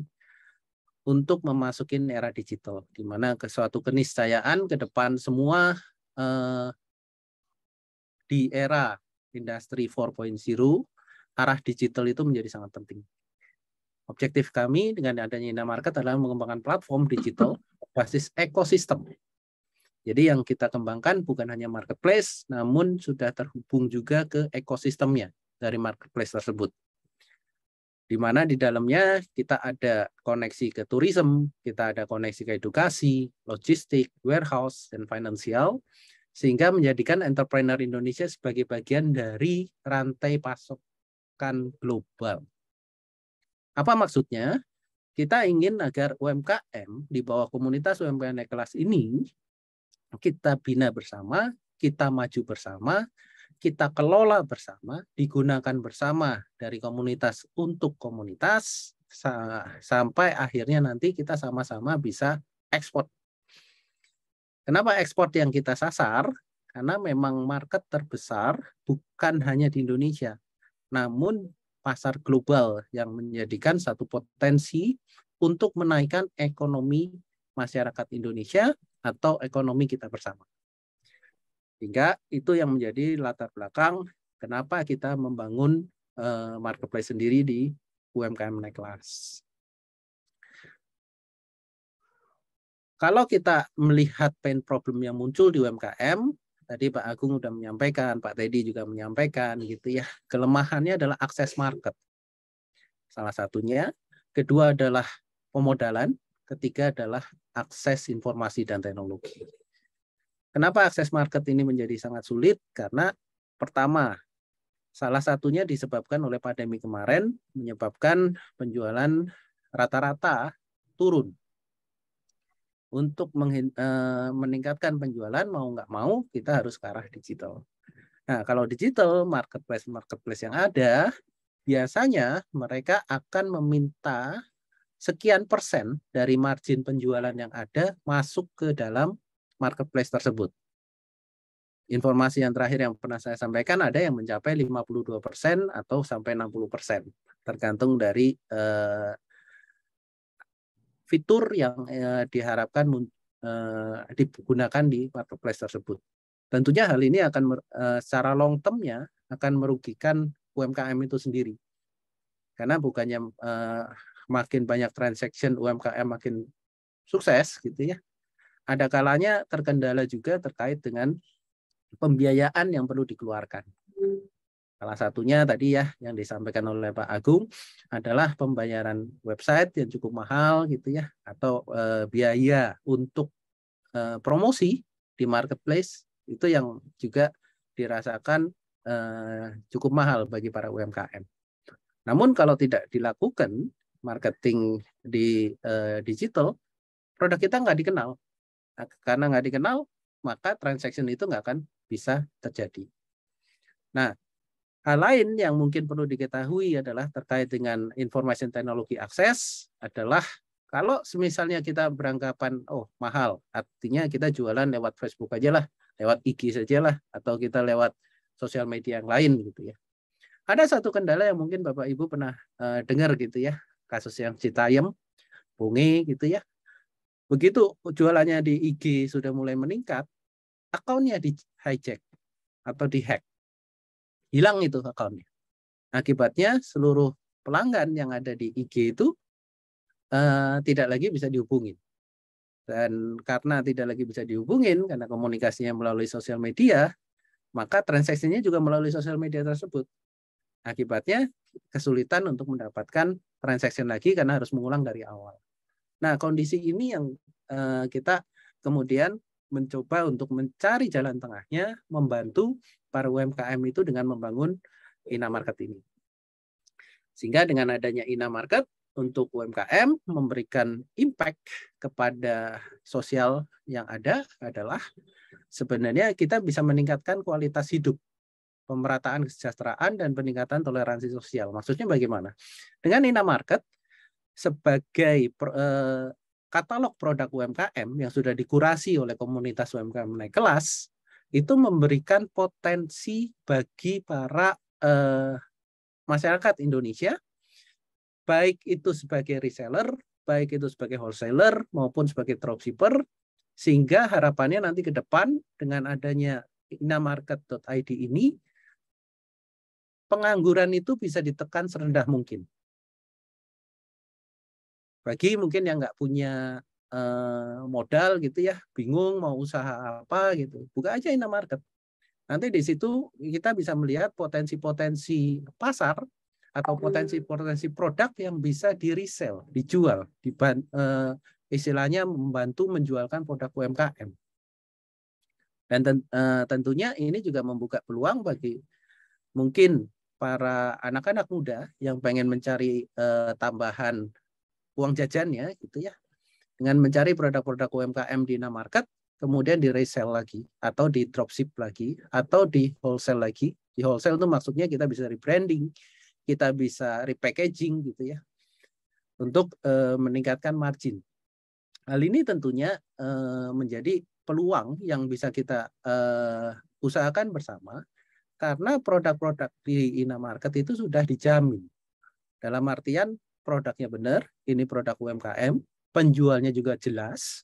untuk memasukin era digital, di mana ke suatu keniscayaan ke depan semua di era industri 4.0 arah digital itu menjadi sangat penting. Objektif kami dengan adanya InaMarket adalah mengembangkan platform digital basis ekosistem. Jadi yang kita kembangkan bukan hanya marketplace, namun sudah terhubung juga ke ekosistemnya dari marketplace tersebut. Di mana di dalamnya kita ada koneksi ke tourism, kita ada koneksi ke edukasi, logistik, warehouse, dan finansial, sehingga menjadikan entrepreneur Indonesia sebagai bagian dari rantai pasokan global. Apa maksudnya? Kita ingin agar UMKM di bawah komunitas UMKM naik kelas ini kita bina bersama, kita maju bersama, kita kelola bersama, digunakan bersama dari komunitas untuk komunitas, sampai akhirnya nanti kita sama-sama bisa ekspor. Kenapa ekspor yang kita sasar? Karena memang market terbesar bukan hanya di Indonesia, namun pasar global yang menjadikan satu potensi untuk menaikkan ekonomi masyarakat Indonesia atau ekonomi kita bersama. Sehingga itu yang menjadi latar belakang kenapa kita membangun marketplace sendiri di UMKM naik kelas. Kalau kita melihat pain problem yang muncul di UMKM, tadi Pak Agung sudah menyampaikan, Pak Teddy juga menyampaikan gitu ya. Kelemahannya adalah akses market. Salah satunya, kedua adalah pemodalan, ketiga adalah akses informasi dan teknologi. Kenapa akses market ini menjadi sangat sulit? Karena pertama, salah satunya disebabkan oleh pandemi kemarin, menyebabkan penjualan rata-rata turun. untuk meningkatkan penjualan, mau nggak mau kita harus ke arah digital. Nah, kalau digital, marketplace yang ada, biasanya mereka akan meminta sekian persen dari margin penjualan yang ada masuk ke dalam marketplace tersebut. Informasi yang terakhir yang pernah saya sampaikan ada yang mencapai 52% atau sampai 60%, tergantung dari fitur yang diharapkan digunakan di marketplace tersebut. Tentunya hal ini akan secara long term-nya akan merugikan UMKM itu sendiri. Karena bukannya makin banyak transaction UMKM makin sukses gitu ya. Ada kalanya terkendala juga terkait dengan pembiayaan yang perlu dikeluarkan. Salah satunya tadi ya yang disampaikan oleh Pak Agung adalah pembayaran website yang cukup mahal gitu ya, atau biaya untuk promosi di marketplace itu yang juga dirasakan cukup mahal bagi para UMKM. Namun kalau tidak dilakukan marketing di digital, produk kita nggak dikenal. Nah, karena nggak dikenal, maka transaction itu nggak akan bisa terjadi. Nah, hal lain yang mungkin perlu diketahui adalah terkait dengan information technology access adalah kalau misalnya kita beranggapan, oh mahal, artinya kita jualan lewat Facebook aja lah, lewat IG saja lah, atau kita lewat sosial media yang lain gitu ya. Ada satu kendala yang mungkin Bapak Ibu pernah dengar gitu ya, kasus yang Citayam, Bungi gitu ya. Begitu jualannya di IG sudah mulai meningkat, akunnya di hijack atau dihack. Hilang itu akunnya. Akibatnya seluruh pelanggan yang ada di IG itu tidak lagi bisa dihubungin. Dan karena tidak lagi bisa dihubungin, karena komunikasinya melalui sosial media, maka transaksinya juga melalui sosial media tersebut. Akibatnya kesulitan untuk mendapatkan transaksi lagi karena harus mengulang dari awal. Nah, kondisi ini yang kita kemudian mencoba untuk mencari jalan tengahnya, membantu para UMKM itu dengan membangun Inamarket ini. Sehingga dengan adanya Inamarket untuk UMKM memberikan impact kepada sosial yang ada adalah sebenarnya kita bisa meningkatkan kualitas hidup, pemerataan kesejahteraan, dan peningkatan toleransi sosial. Maksudnya bagaimana? Dengan Inamarket sebagai katalog produk UMKM yang sudah dikurasi oleh komunitas UMKM naik kelas, itu memberikan potensi bagi para masyarakat Indonesia, baik itu sebagai reseller, baik itu sebagai wholesaler, maupun sebagai dropshipper, sehingga harapannya nanti ke depan dengan adanya inamarket.id ini, pengangguran itu bisa ditekan serendah mungkin. Bagi mungkin yang nggak punya modal gitu ya, bingung mau usaha apa gitu, buka aja Inamarket. Nanti di situ kita bisa melihat potensi-potensi pasar atau potensi-potensi produk yang bisa di-resell, dijual, istilahnya membantu menjualkan produk UMKM. Dan tentunya ini juga membuka peluang bagi mungkin para anak-anak muda yang pengen mencari tambahan uang jajannya gitu ya, dengan mencari produk-produk UMKM di Inamarket, kemudian di resell lagi, atau di dropship lagi, atau di wholesale lagi. Di wholesale itu maksudnya kita bisa rebranding, kita bisa repackaging gitu ya, untuk meningkatkan margin. Hal ini tentunya menjadi peluang yang bisa kita usahakan bersama, karena produk-produk di Inamarket itu sudah dijamin. Dalam artian produknya benar, ini produk UMKM, penjualnya juga jelas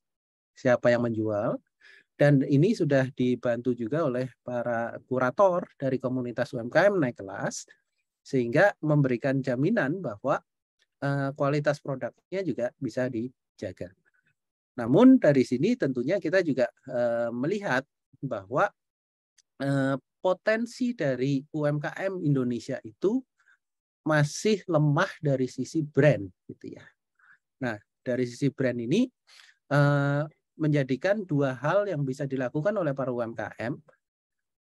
siapa yang menjual, dan ini sudah dibantu juga oleh para kurator dari komunitas UMKM naik kelas, sehingga memberikan jaminan bahwa kualitas produknya juga bisa dijaga. Namun dari sini tentunya kita juga melihat bahwa potensi dari UMKM Indonesia itu masih lemah dari sisi brand gitu ya. Nah, dari sisi brand ini menjadikan dua hal yang bisa dilakukan oleh para UMKM,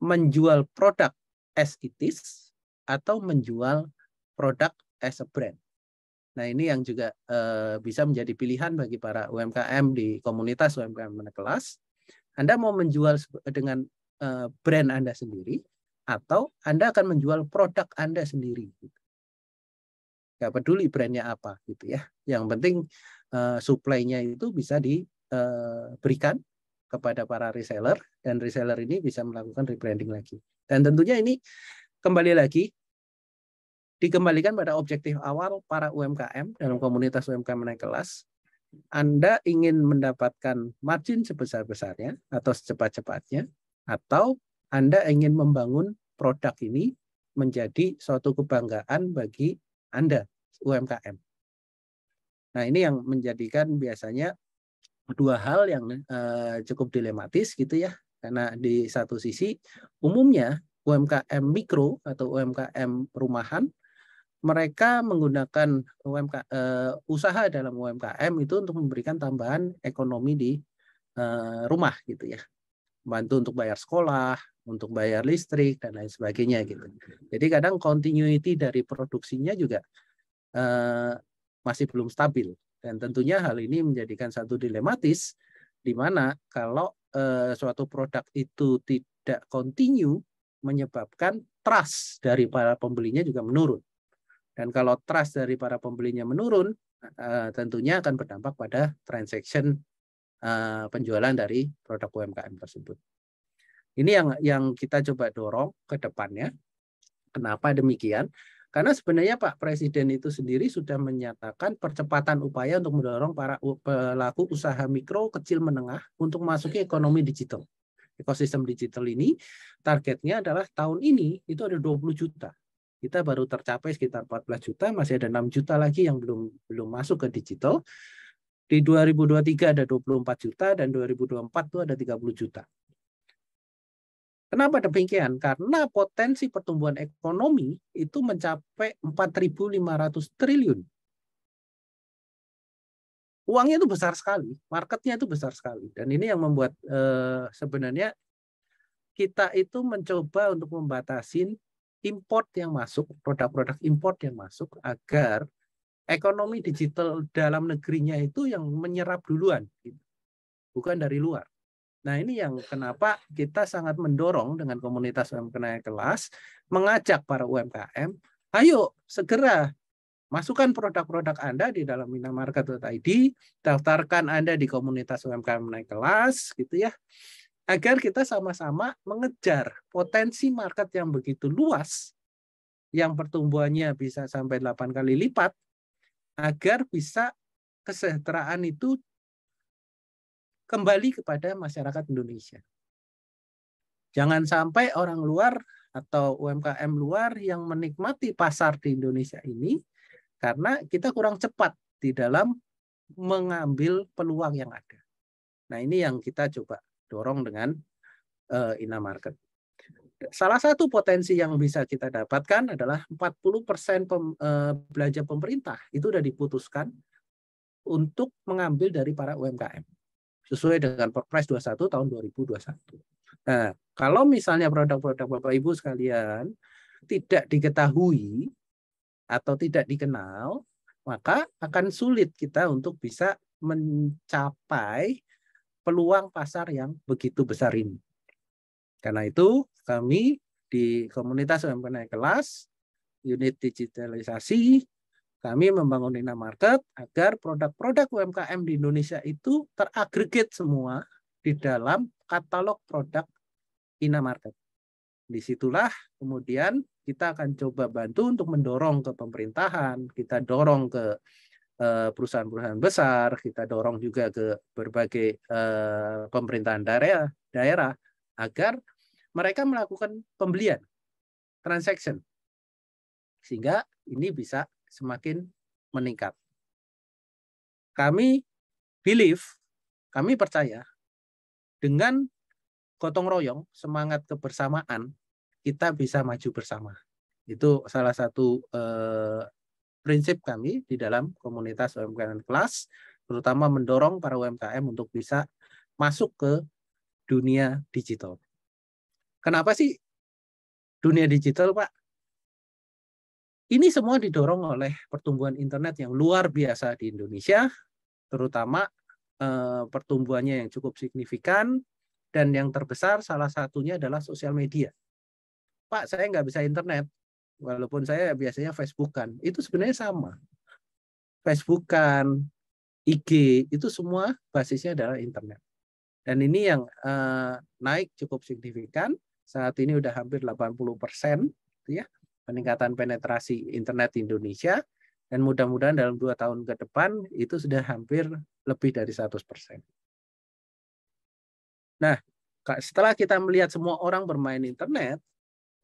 menjual produk as it is atau menjual produk as a brand. Nah, ini yang juga bisa menjadi pilihan bagi para UMKM di komunitas UMKM Naik Kelas. Anda mau menjual dengan brand Anda sendiri, atau Anda akan menjual produk Anda sendiri. Nggak peduli brandnya apa, gitu ya. Yang penting supply-nya itu bisa diberikan kepada para reseller, dan reseller ini bisa melakukan rebranding lagi. Dan tentunya ini kembali lagi dikembalikan pada objektif awal para UMKM dalam komunitas UMKM Naik Kelas. Anda ingin mendapatkan margin sebesar-besarnya atau secepat-cepatnya, atau Anda ingin membangun produk ini menjadi suatu kebanggaan bagi Anda, UMKM. Nah, ini yang menjadikan biasanya dua hal yang cukup dilematis gitu ya, karena di satu sisi umumnya UMKM mikro atau UMKM rumahan mereka menggunakan usaha dalam UMKM itu untuk memberikan tambahan ekonomi di rumah gitu ya, bantu untuk bayar sekolah, untuk bayar listrik dan lain sebagainya gitu. Jadi kadang continuity dari produksinya juga masih belum stabil. Dan tentunya hal ini menjadikan satu dilematis, di mana kalau suatu produk itu tidak continue, menyebabkan trust dari para pembelinya juga menurun. Dan kalau trust dari para pembelinya menurun, tentunya akan berdampak pada transaction penjualan dari produk UMKM tersebut. Ini yang kita coba dorong ke depannya. Kenapa demikian? Karena sebenarnya Pak Presiden itu sendiri sudah menyatakan percepatan upaya untuk mendorong para pelaku usaha mikro, kecil, menengah untuk memasuki ekonomi digital. Ekosistem digital ini targetnya adalah tahun ini itu ada 20 juta. Kita baru tercapai sekitar 14 juta, masih ada 6 juta lagi yang belum masuk ke digital. Di 2023 ada 24 juta dan 2024 itu ada 30 juta. Kenapa demikian? Karena potensi pertumbuhan ekonomi itu mencapai 4.500 triliun. Uangnya itu besar sekali, marketnya itu besar sekali. Dan ini yang membuat sebenarnya kita itu mencoba untuk membatasi import yang masuk, produk-produk import yang masuk, agar ekonomi digital dalam negerinya itu yang menyerap duluan, bukan dari luar. Nah, ini yang kenapa kita sangat mendorong dengan komunitas UMKM Naik Kelas, mengajak para UMKM, ayo segera masukkan produk-produk Anda di dalam minamarket.id, daftarkan Anda di komunitas UMKM Naik Kelas, gitu ya, agar kita sama-sama mengejar potensi market yang begitu luas, yang pertumbuhannya bisa sampai 8 kali lipat, agar bisa kesejahteraan itu kembali kepada masyarakat Indonesia. Jangan sampai orang luar atau UMKM luar yang menikmati pasar di Indonesia ini karena kita kurang cepat di dalam mengambil peluang yang ada. Nah, ini yang kita coba dorong dengan Inamarket. Salah satu potensi yang bisa kita dapatkan adalah 40% belanja pemerintah itu sudah diputuskan untuk mengambil dari para UMKM. Sesuai dengan Perpres 21 tahun 2021. Nah, kalau misalnya produk-produk Bapak Ibu sekalian tidak diketahui atau tidak dikenal, maka akan sulit kita untuk bisa mencapai peluang pasar yang begitu besar ini. Karena itu, kami di komunitas UMKM Naik Kelas, unit digitalisasi, kami membangun Inamarket agar produk-produk UMKM di Indonesia itu teragregat semua di dalam katalog produk Inamarket. Disitulah kemudian kita akan coba bantu untuk mendorong ke pemerintahan, kita dorong ke perusahaan-perusahaan besar, kita dorong juga ke berbagai pemerintahan daerah agar mereka melakukan pembelian, transaction, sehingga ini bisa semakin meningkat. Kami percaya dengan gotong royong, semangat kebersamaan, kita bisa maju bersama. Itu salah satu prinsip kami di dalam komunitas UMKM Kelas, terutama mendorong para UMKM untuk bisa masuk ke dunia digital. Kenapa sih dunia digital, Pak? Ini semua didorong oleh pertumbuhan internet yang luar biasa di Indonesia, terutama pertumbuhannya yang cukup signifikan, dan yang terbesar salah satunya adalah sosial media. Pak, saya nggak bisa internet, walaupun saya biasanya Facebookan. Itu sebenarnya sama. Facebookan, IG, itu semua basisnya adalah internet. Dan ini yang naik cukup signifikan. Saat ini udah hampir 80% ya, peningkatan penetrasi internet di Indonesia. Dan mudah-mudahan dalam 2 tahun ke depan itu sudah hampir lebih dari 100%. Nah, setelah kita melihat semua orang bermain internet,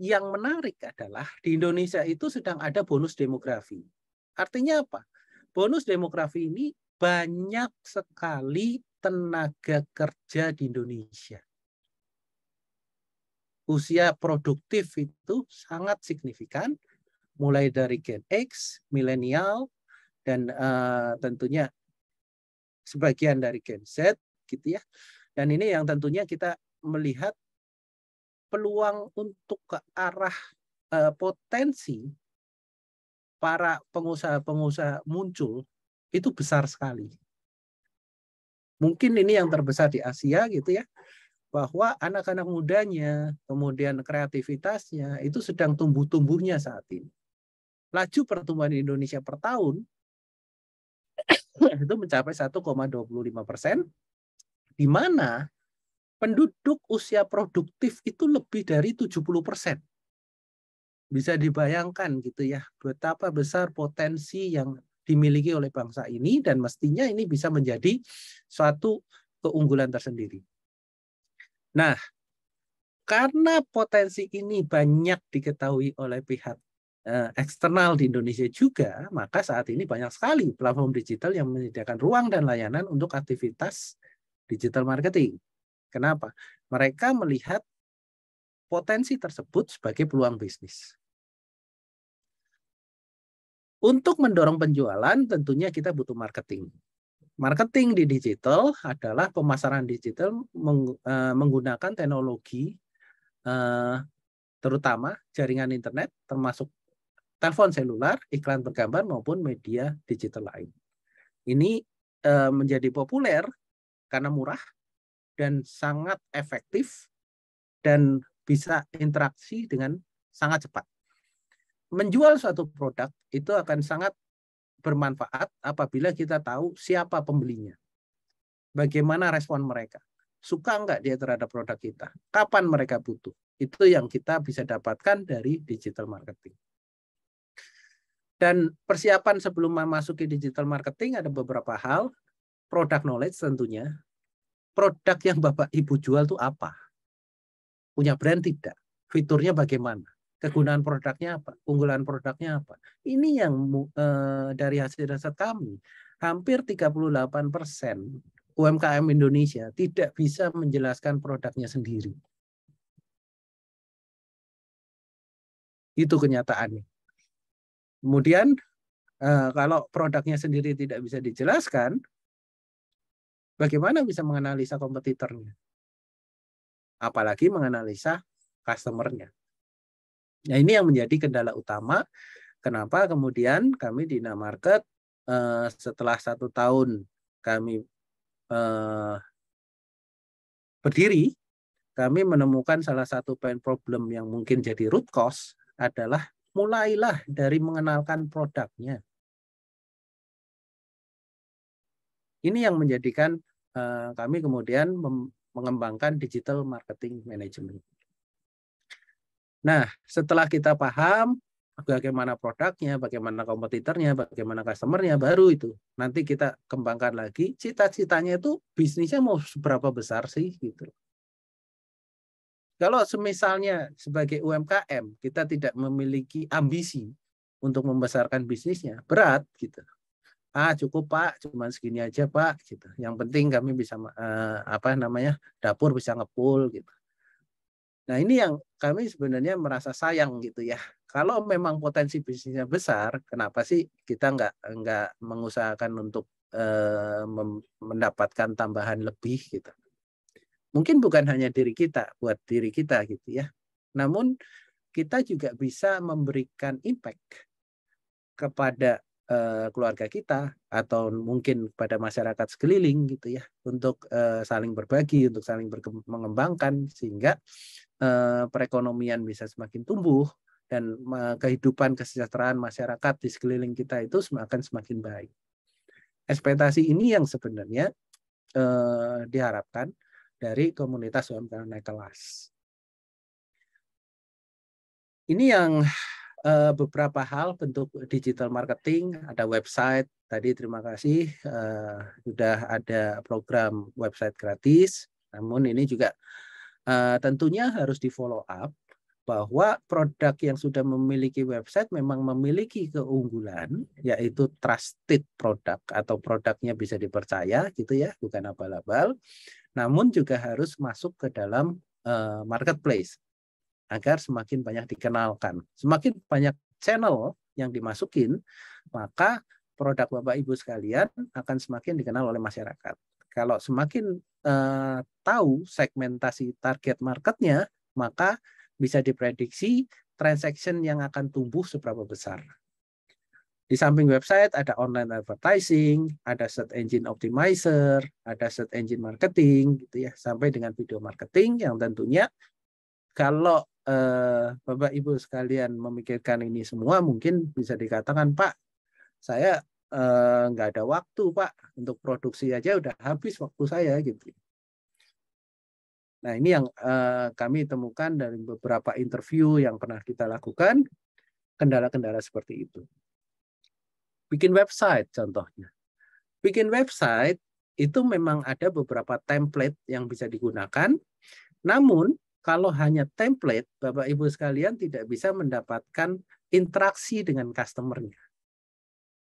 yang menarik adalah di Indonesia itu sedang ada bonus demografi. Artinya apa? Bonus demografi ini banyak sekali tenaga kerja di Indonesia. Usia produktif itu sangat signifikan, mulai dari Gen X, milenial, dan tentunya sebagian dari Gen Z, gitu ya. Dan ini yang tentunya kita melihat peluang untuk ke arah potensi para pengusaha-pengusaha muncul itu besar sekali. Mungkin ini yang terbesar di Asia gitu ya, bahwa anak-anak mudanya, kemudian kreativitasnya itu sedang tumbuh-tumbuhnya saat ini. Laju pertumbuhan di Indonesia per tahun itu mencapai 1,25%, di mana penduduk usia produktif itu lebih dari 70%. Bisa dibayangkan gitu ya, betapa besar potensi yang dimiliki oleh bangsa ini, dan mestinya ini bisa menjadi suatu keunggulan tersendiri. Nah, karena potensi ini banyak diketahui oleh pihak eksternal di Indonesia juga, maka saat ini banyak sekali platform digital yang menyediakan ruang dan layanan untuk aktivitas digital marketing. Kenapa? Mereka melihat potensi tersebut sebagai peluang bisnis. Untuk mendorong penjualan, tentunya kita butuh marketing. Marketing di digital adalah pemasaran digital menggunakan teknologi, terutama jaringan internet, termasuk telepon selular, iklan bergambar, maupun media digital lain. Ini menjadi populer karena murah dan sangat efektif dan bisa interaksi dengan sangat cepat. Menjual suatu produk itu akan sangat bermanfaat apabila kita tahu siapa pembelinya. Bagaimana respon mereka. Suka enggak dia terhadap produk kita. Kapan mereka butuh. Itu yang kita bisa dapatkan dari digital marketing. Dan persiapan sebelum memasuki digital marketing ada beberapa hal. Product knowledge tentunya. Produk yang Bapak Ibu jual itu apa? Punya brand tidak? Fiturnya bagaimana? Kegunaan produknya apa? Keunggulan produknya apa? Ini yang dari hasil riset kami, hampir 38% UMKM Indonesia tidak bisa menjelaskan produknya sendiri. Itu kenyataannya. Kemudian kalau produknya sendiri tidak bisa dijelaskan, bagaimana bisa menganalisa kompetitornya? Apalagi menganalisa customer-nya. Nah, ini yang menjadi kendala utama. Kenapa kemudian kami di Inamarket setelah 1 tahun kami berdiri, kami menemukan salah satu pain problem yang mungkin jadi root cause adalah mulailah dari mengenalkan produknya. Ini yang menjadikan kami kemudian mengembangkan digital marketing management. Nah, setelah kita paham bagaimana produknya, bagaimana kompetitornya, bagaimana customernya, baru itu nanti kita kembangkan lagi. Cita-citanya itu bisnisnya mau seberapa besar sih gitu. Kalau semisalnya sebagai UMKM kita tidak memiliki ambisi untuk membesarkan bisnisnya, berat gitu. Cukup Pak, cuma segini aja Pak gitu. Yang penting kami bisa dapur bisa ngepul gitu. Nah, ini yang kami sebenarnya merasa sayang gitu ya. Kalau memang potensi bisnisnya besar, kenapa sih kita nggak mengusahakan untuk mendapatkan tambahan lebih gitu. Mungkin bukan hanya buat diri kita gitu ya. Namun kita juga bisa memberikan impact kepada keluarga kita atau mungkin pada masyarakat sekeliling gitu ya, untuk saling berbagi, untuk saling mengembangkan sehingga perekonomian bisa semakin tumbuh dan kehidupan kesejahteraan masyarakat di sekeliling kita itu akan semakin baik. Ekspektasi ini yang sebenarnya diharapkan dari komunitas UMKM naik kelas. Ini yang beberapa hal bentuk digital marketing, ada website, tadi terima kasih sudah ada program website gratis, namun ini juga tentunya harus di follow up bahwa produk yang sudah memiliki website memang memiliki keunggulan, yaitu trusted produk atau produknya bisa dipercaya gitu ya, bukan abal-abal, namun juga harus masuk ke dalam marketplace agar semakin banyak dikenalkan. Semakin banyak channel yang dimasukin, maka produk Bapak Ibu sekalian akan semakin dikenal oleh masyarakat. Kalau semakin tahu segmentasi target marketnya, maka bisa diprediksi transaction yang akan tumbuh seberapa besar. Di samping website ada online advertising, ada search engine optimizer, ada search engine marketing, gitu ya, sampai dengan video marketing yang tentunya kalau Bapak Ibu sekalian memikirkan ini semua, mungkin bisa dikatakan, Pak, saya nggak ada waktu, Pak, untuk produksi aja udah habis waktu saya gitu. Nah, ini yang kami temukan dari beberapa interview yang pernah kita lakukan, kendala-kendala seperti itu. Bikin website contohnya. Bikin website itu memang ada beberapa template yang bisa digunakan, namun kalau hanya template, Bapak Ibu sekalian tidak bisa mendapatkan interaksi dengan customer-nya.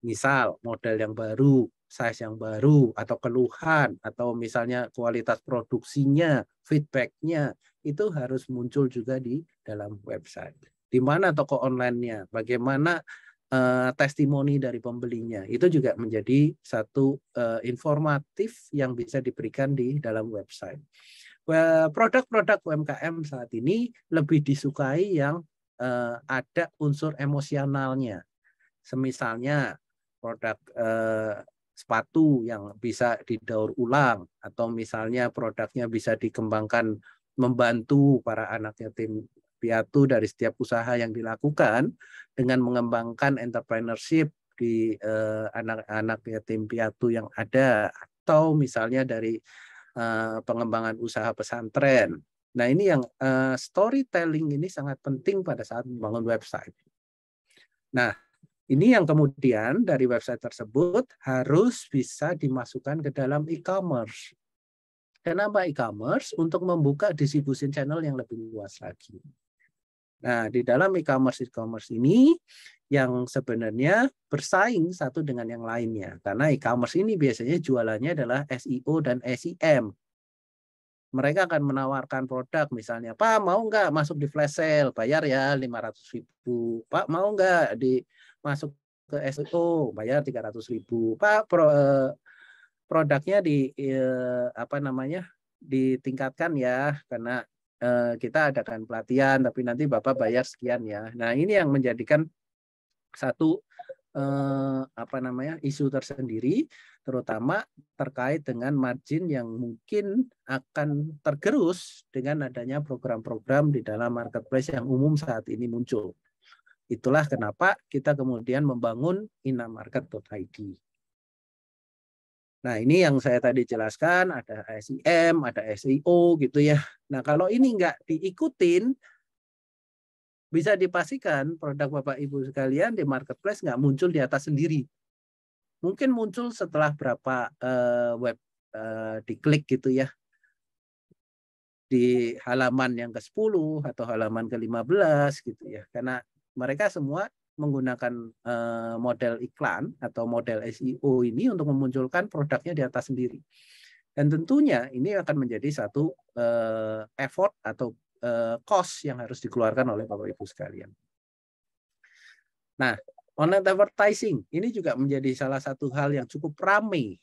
Misal model yang baru, size yang baru, atau keluhan, atau misalnya kualitas produksinya, feedback-nya, itu harus muncul juga di dalam website. Di mana toko online-nya, bagaimana testimoni dari pembelinya, itu juga menjadi satu informatif yang bisa diberikan di dalam website. Produk-produk UMKM saat ini lebih disukai yang ada unsur emosionalnya. Semisalnya produk sepatu yang bisa didaur ulang, atau misalnya produknya bisa dikembangkan membantu para anak yatim piatu dari setiap usaha yang dilakukan dengan mengembangkan entrepreneurship di anak-anak yatim piatu yang ada, atau misalnya dari pengembangan usaha pesantren. Nah, ini yang storytelling ini sangat penting pada saat membangun website. Nah, ini yang kemudian dari website tersebut harus bisa dimasukkan ke dalam e-commerce. Kenapa e-commerce? Untuk membuka distribution channel yang lebih luas lagi. Nah, di dalam e-commerce ini yang sebenarnya bersaing satu dengan yang lainnya. Karena e-commerce ini biasanya jualannya adalah SEO dan SEM. Mereka akan menawarkan produk, misalnya, Pak mau nggak masuk di flash sale, bayar ya 500.000. Pak mau nggak masuk ke SEO, bayar 300.000. Pak produknya ditingkatkan ya, karena kita adakan pelatihan, tapi nanti Bapak bayar sekian ya. Nah, ini yang menjadikan satu isu tersendiri, terutama terkait dengan margin yang mungkin akan tergerus dengan adanya program-program di dalam marketplace yang umum saat ini muncul. Itulah kenapa kita kemudian membangun inamarket.id. Nah, ini yang saya tadi jelaskan, ada SEM, ada SEO gitu ya. Nah, kalau ini nggak diikutin, bisa dipastikan produk Bapak Ibu sekalian di marketplace nggak muncul di atas sendiri. Mungkin muncul setelah berapa web diklik gitu ya. Di halaman yang ke-10 atau halaman ke-15 gitu ya. Karena mereka semua menggunakan model iklan atau model SEO ini untuk memunculkan produknya di atas sendiri. Dan tentunya ini akan menjadi satu effort atau cost yang harus dikeluarkan oleh Bapak Ibu sekalian. Nah, online advertising ini juga menjadi salah satu hal yang cukup ramai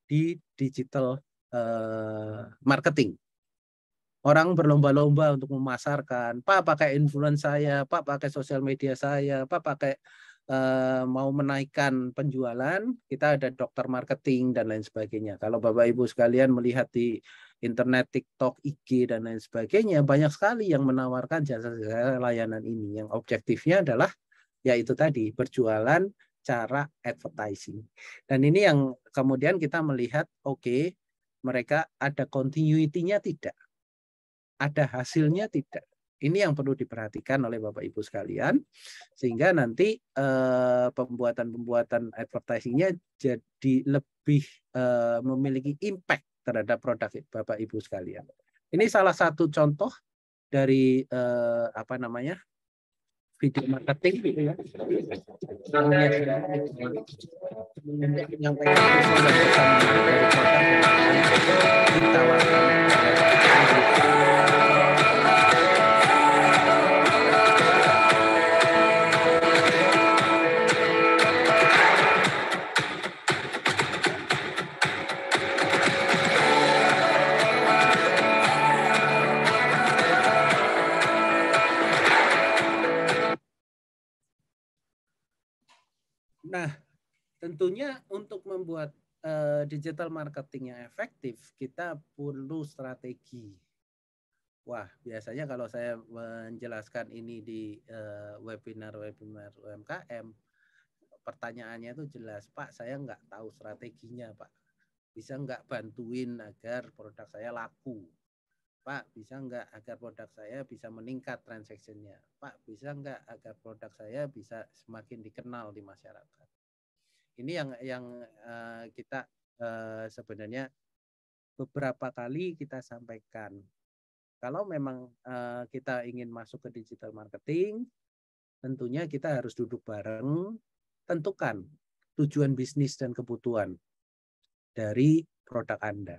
di digital marketing. Orang berlomba-lomba untuk memasarkan, Pak pakai influence saya, Pak pakai sosial media saya, Pak pakai mau menaikkan penjualan, kita ada dokter marketing dan lain sebagainya. Kalau Bapak Ibu sekalian melihat di internet, TikTok, IG dan lain sebagainya, banyak sekali yang menawarkan jasa-jasa layanan ini. Yang objektifnya adalah yaitu tadi berjualan cara advertising. Dan ini yang kemudian kita melihat, oke, mereka ada continuity-nya tidak, ada hasilnya tidak. Ini yang perlu diperhatikan oleh Bapak Ibu sekalian, sehingga nanti pembuatan advertisingnya jadi lebih memiliki impact terhadap produk Bapak Ibu sekalian. Ini salah satu contoh dari video marketing gitu ya. Menyampaikan visual dan pesan dari produk yang ditawarkan. Nah, tentunya untuk membuat digital marketing yang efektif, kita perlu strategi. Wah, biasanya kalau saya menjelaskan ini di webinar UMKM, pertanyaannya itu jelas, Pak, saya nggak tahu strateginya, Pak. Bisa nggak bantuin agar produk saya laku? Pak, bisa nggak agar produk saya bisa meningkat transaksinya? Pak, bisa nggak agar produk saya bisa semakin dikenal di masyarakat? Ini yang kita sebenarnya beberapa kali kita sampaikan. Kalau memang kita ingin masuk ke digital marketing, tentunya kita harus duduk bareng, tentukan tujuan bisnis dan kebutuhan dari produk Anda.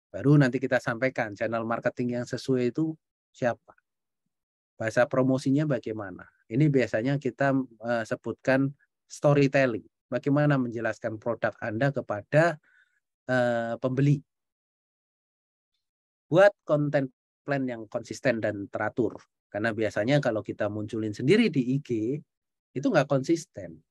Baru nanti kita sampaikan channel marketing yang sesuai itu siapa. Bahasa promosinya bagaimana. Ini biasanya kita sebutkan storytelling. Bagaimana menjelaskan produk Anda kepada pembeli. Buat konten plan yang konsisten dan teratur. Karena biasanya kalau kita munculin sendiri di IG, itu nggak konsisten.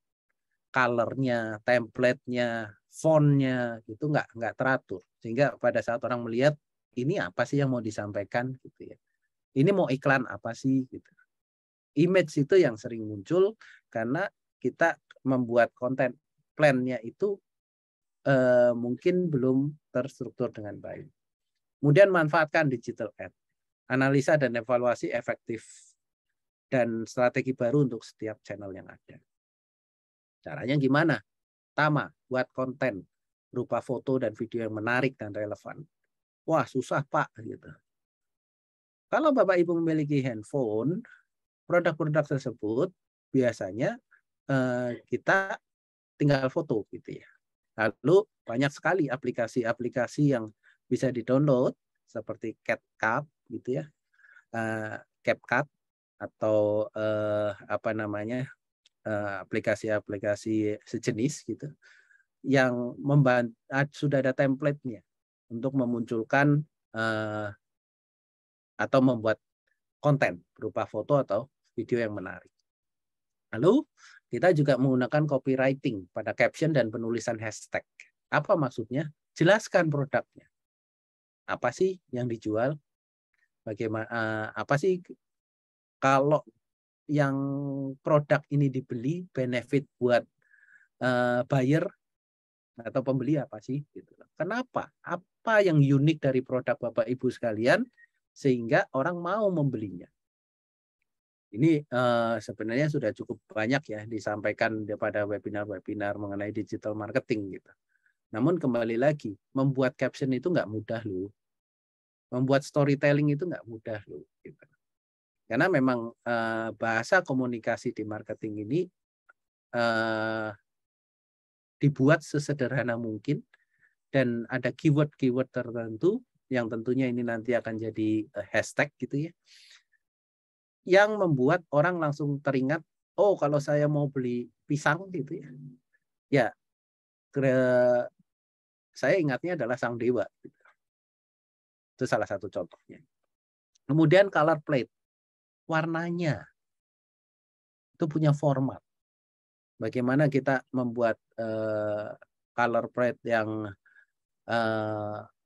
Color-nya, template-nya, font-nya itu nggak teratur. Sehingga pada saat orang melihat ini apa sih yang mau disampaikan gitu ya. Ini mau iklan apa sih gitu. Image itu yang sering muncul karena kita membuat konten plan-nya itu mungkin belum terstruktur dengan baik. Kemudian manfaatkan digital ad. Analisa dan evaluasi efektif dan strategi baru untuk setiap channel yang ada. Caranya gimana? Pertama, buat konten berupa foto dan video yang menarik dan relevan. Wah, susah Pak gitu. Kalau Bapak Ibu memiliki handphone, produk-produk tersebut biasanya kita tinggal foto gitu ya. Lalu banyak sekali aplikasi-aplikasi yang bisa di-download seperti CapCut gitu ya. CapCut atau aplikasi-aplikasi sejenis gitu yang sudah ada template-nya untuk memunculkan atau membuat konten berupa foto atau video yang menarik. Lalu kita juga menggunakan copywriting pada caption dan penulisan hashtag. Apa maksudnya? Jelaskan produknya. Apa sih yang dijual? Bagaimana? Apa sih kalau yang produk ini dibeli, benefit buat buyer atau pembeli apa sih? Gitu. Kenapa? Apa yang unik dari produk Bapak Ibu sekalian sehingga orang mau membelinya? Ini sebenarnya sudah cukup banyak ya disampaikan pada webinar-webinar mengenai digital marketing gitu. Namun kembali lagi, membuat caption itu nggak mudah loh. Membuat storytelling itu nggak mudah loh. Gitu. Karena memang bahasa komunikasi di marketing ini dibuat sesederhana mungkin dan ada keyword-keyword tertentu yang tentunya ini nanti akan jadi hashtag gitu ya. Yang membuat orang langsung teringat, oh kalau saya mau beli pisang gitu ya. Ya, saya ingatnya adalah sang dewa. Itu salah satu contohnya. Kemudian color plate. Warnanya. Itu punya format. Bagaimana kita membuat color palette yang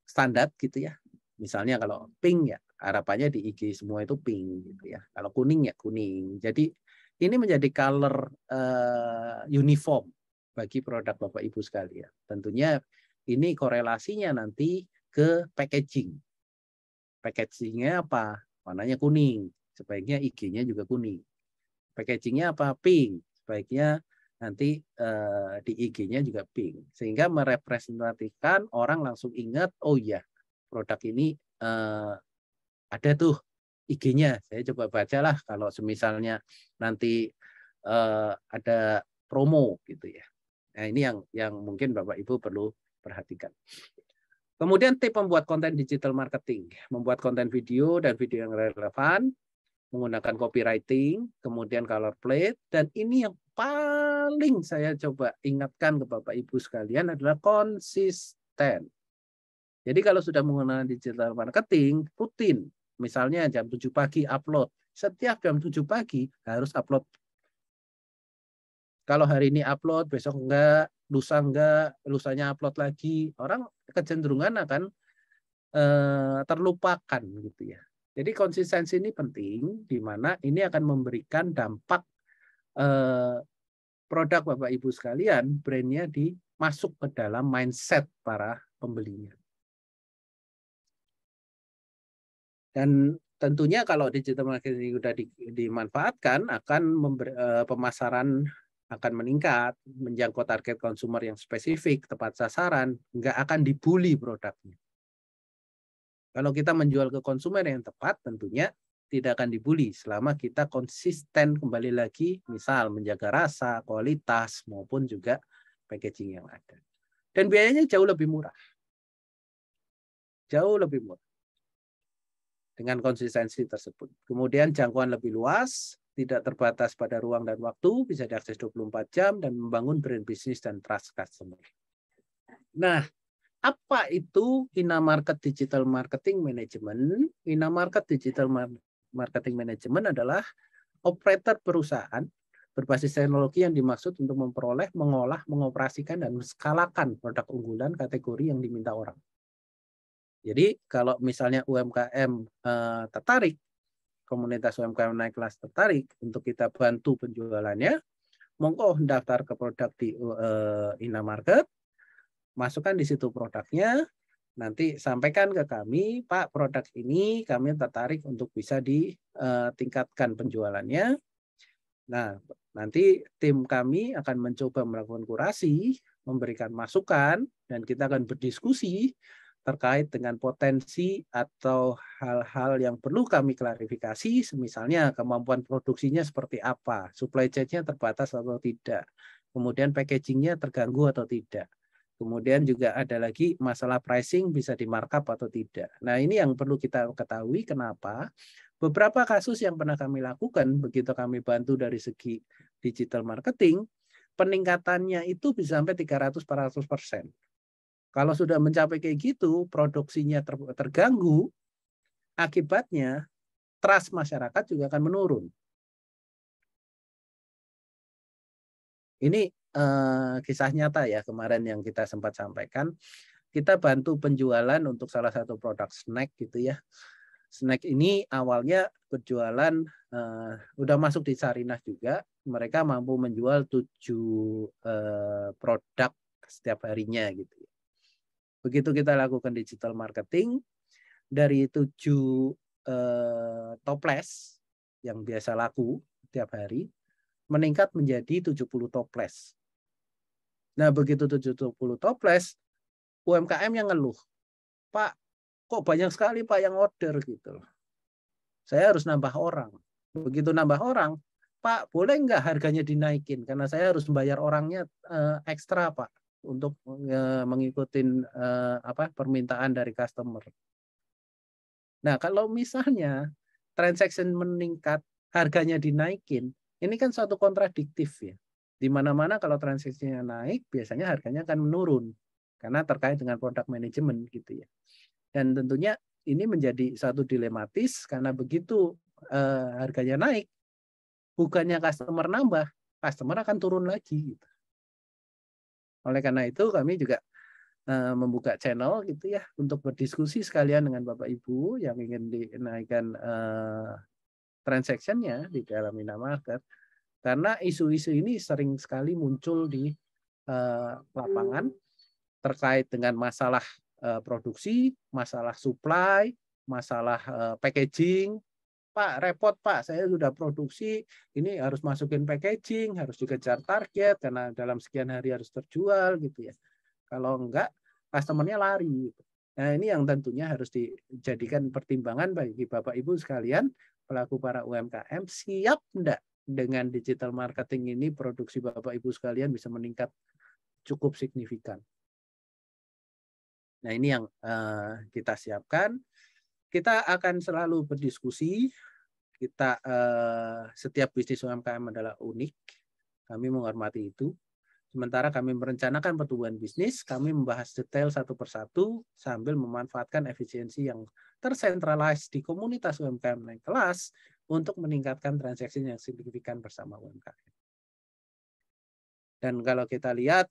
standar gitu ya. Misalnya kalau pink ya harapannya di IG semua itu pink gitu ya. Kalau kuning ya kuning. Jadi ini menjadi color uniform bagi produk Bapak Ibu sekalian. Tentunya ini korelasinya nanti ke packaging. Packagingnya apa? Warnanya kuning. Sebaiknya IG-nya juga kuning. Packagingnya apa? Pink. Sebaiknya nanti di IG-nya juga pink. Sehingga merepresentasikan orang langsung ingat, oh iya, produk ini ada tuh IG-nya. Saya coba bacalah kalau semisalnya nanti ada promo gitu ya. Nah, ini yang mungkin Bapak Ibu perlu perhatikan. Kemudian tips membuat konten digital marketing, membuat konten video dan video yang relevan, menggunakan copywriting, kemudian color plate, dan ini yang paling saya coba ingatkan ke Bapak Ibu sekalian adalah konsisten. Jadi kalau sudah menggunakan digital marketing, rutin. Misalnya jam 7 pagi upload. Setiap jam 7 pagi harus upload. Kalau hari ini upload, besok enggak, lusanya upload lagi. Orang kecenderungan akan terlupakan gitu ya. Jadi konsistensi ini penting, di mana ini akan memberikan dampak produk Bapak Ibu sekalian, brandnya masuk ke dalam mindset para pembelinya. Dan tentunya kalau digital marketing sudah dimanfaatkan, akan pemasaran akan meningkat, menjangkau target konsumer yang spesifik, tepat sasaran, nggak akan dibully produknya. Kalau kita menjual ke konsumen yang tepat, tentunya tidak akan dibully selama kita konsisten kembali lagi, misal menjaga rasa, kualitas, maupun juga packaging yang ada. Dan biayanya jauh lebih murah. Jauh lebih murah. Dengan konsistensi tersebut. Kemudian jangkauan lebih luas, tidak terbatas pada ruang dan waktu, bisa diakses 24 jam, dan membangun brand bisnis dan trust customer. Nah, apa itu Inamarket Digital Marketing Management? Inamarket Digital Marketing Management adalah operator perusahaan berbasis teknologi yang dimaksud untuk memperoleh, mengolah, mengoperasikan, dan menskalakan produk unggulan kategori yang diminta orang. Jadi kalau misalnya UMKM tertarik, komunitas UMKM naik kelas tertarik untuk kita bantu penjualannya, monggo daftar ke produk di Inamarket, masukkan di situ produknya, nanti sampaikan ke kami, Pak, produk ini kami tertarik untuk bisa ditingkatkan penjualannya. Nah, nanti tim kami akan mencoba melakukan kurasi, memberikan masukan, dan kita akan berdiskusi terkait dengan potensi atau hal-hal yang perlu kami klarifikasi, misalnya kemampuan produksinya seperti apa, supply chain-nya terbatas atau tidak, kemudian packaging-nya terganggu atau tidak. Kemudian juga ada lagi masalah pricing, bisa di markup atau tidak. Nah, ini yang perlu kita ketahui kenapa beberapa kasus yang pernah kami lakukan, begitu kami bantu dari segi digital marketing, peningkatannya itu bisa sampai 300-400%. Kalau sudah mencapai kayak gitu, produksinya terganggu, akibatnya trust masyarakat juga akan menurun. Ini kisah nyata ya kemarin yang kita sempat sampaikan. Kita bantu penjualan untuk salah satu produk snack gitu ya. Snack ini awalnya berjualan udah masuk di Sarinah juga. Mereka mampu menjual 7 produk setiap harinya gitu. Begitu kita lakukan digital marketing, dari 7 toples yang biasa laku setiap hari meningkat menjadi 70 toples. Nah, begitu 70 toples, UMKM yang ngeluh, Pak, kok banyak sekali Pak yang order gitu. Saya harus nambah orang. Begitu nambah orang, Pak, boleh nggak harganya dinaikin? Karena saya harus bayar orangnya ekstra Pak untuk mengikuti permintaan dari customer. Nah, kalau misalnya transaction meningkat, harganya dinaikin, ini kan suatu kontradiktif ya. Di mana-mana kalau transaksinya naik, biasanya harganya akan menurun. Karena terkait dengan produk manajemen gitu ya. Dan tentunya ini menjadi satu dilematis karena begitu harganya naik, bukannya customer nambah, customer akan turun lagi. Gitu. Oleh karena itu kami juga membuka channel gitu ya untuk berdiskusi sekalian dengan Bapak Ibu yang ingin dinaikkan transaction-nya di dalam Inamarket, karena isu-isu ini sering sekali muncul di lapangan terkait dengan masalah produksi, masalah supply, masalah packaging. Pak, repot Pak, saya sudah produksi, ini harus masukin packaging, harus dikejar target karena dalam sekian hari harus terjual gitu ya. Kalau enggak, customer-nya lari. Gitu. Nah, ini yang tentunya harus dijadikan pertimbangan bagi Bapak Ibu sekalian, pelaku para UMKM, siap enggak dengan digital marketing ini produksi Bapak Ibu sekalian bisa meningkat cukup signifikan. Nah, ini yang kita siapkan. Kita akan selalu berdiskusi. Kita setiap bisnis UMKM adalah unik. Kami menghormati itu. Sementara kami merencanakan pertumbuhan bisnis, kami membahas detail satu persatu sambil memanfaatkan efisiensi yang tersentralisasi di komunitas UMKM naik kelas untuk meningkatkan transaksi yang signifikan bersama UMKM. Dan kalau kita lihat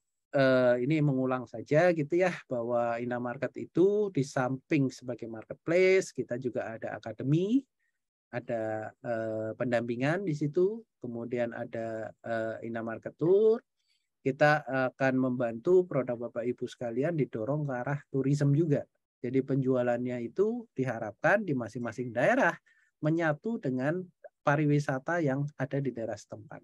ini mengulang saja gitu ya, bahwa Inamarket itu di samping sebagai marketplace, kita juga ada akademi, ada pendampingan di situ, kemudian ada Inamarket Tour. Kita akan membantu produk Bapak Ibu sekalian didorong ke arah tourism juga. Jadi penjualannya itu diharapkan di masing-masing daerah menyatu dengan pariwisata yang ada di daerah setempat.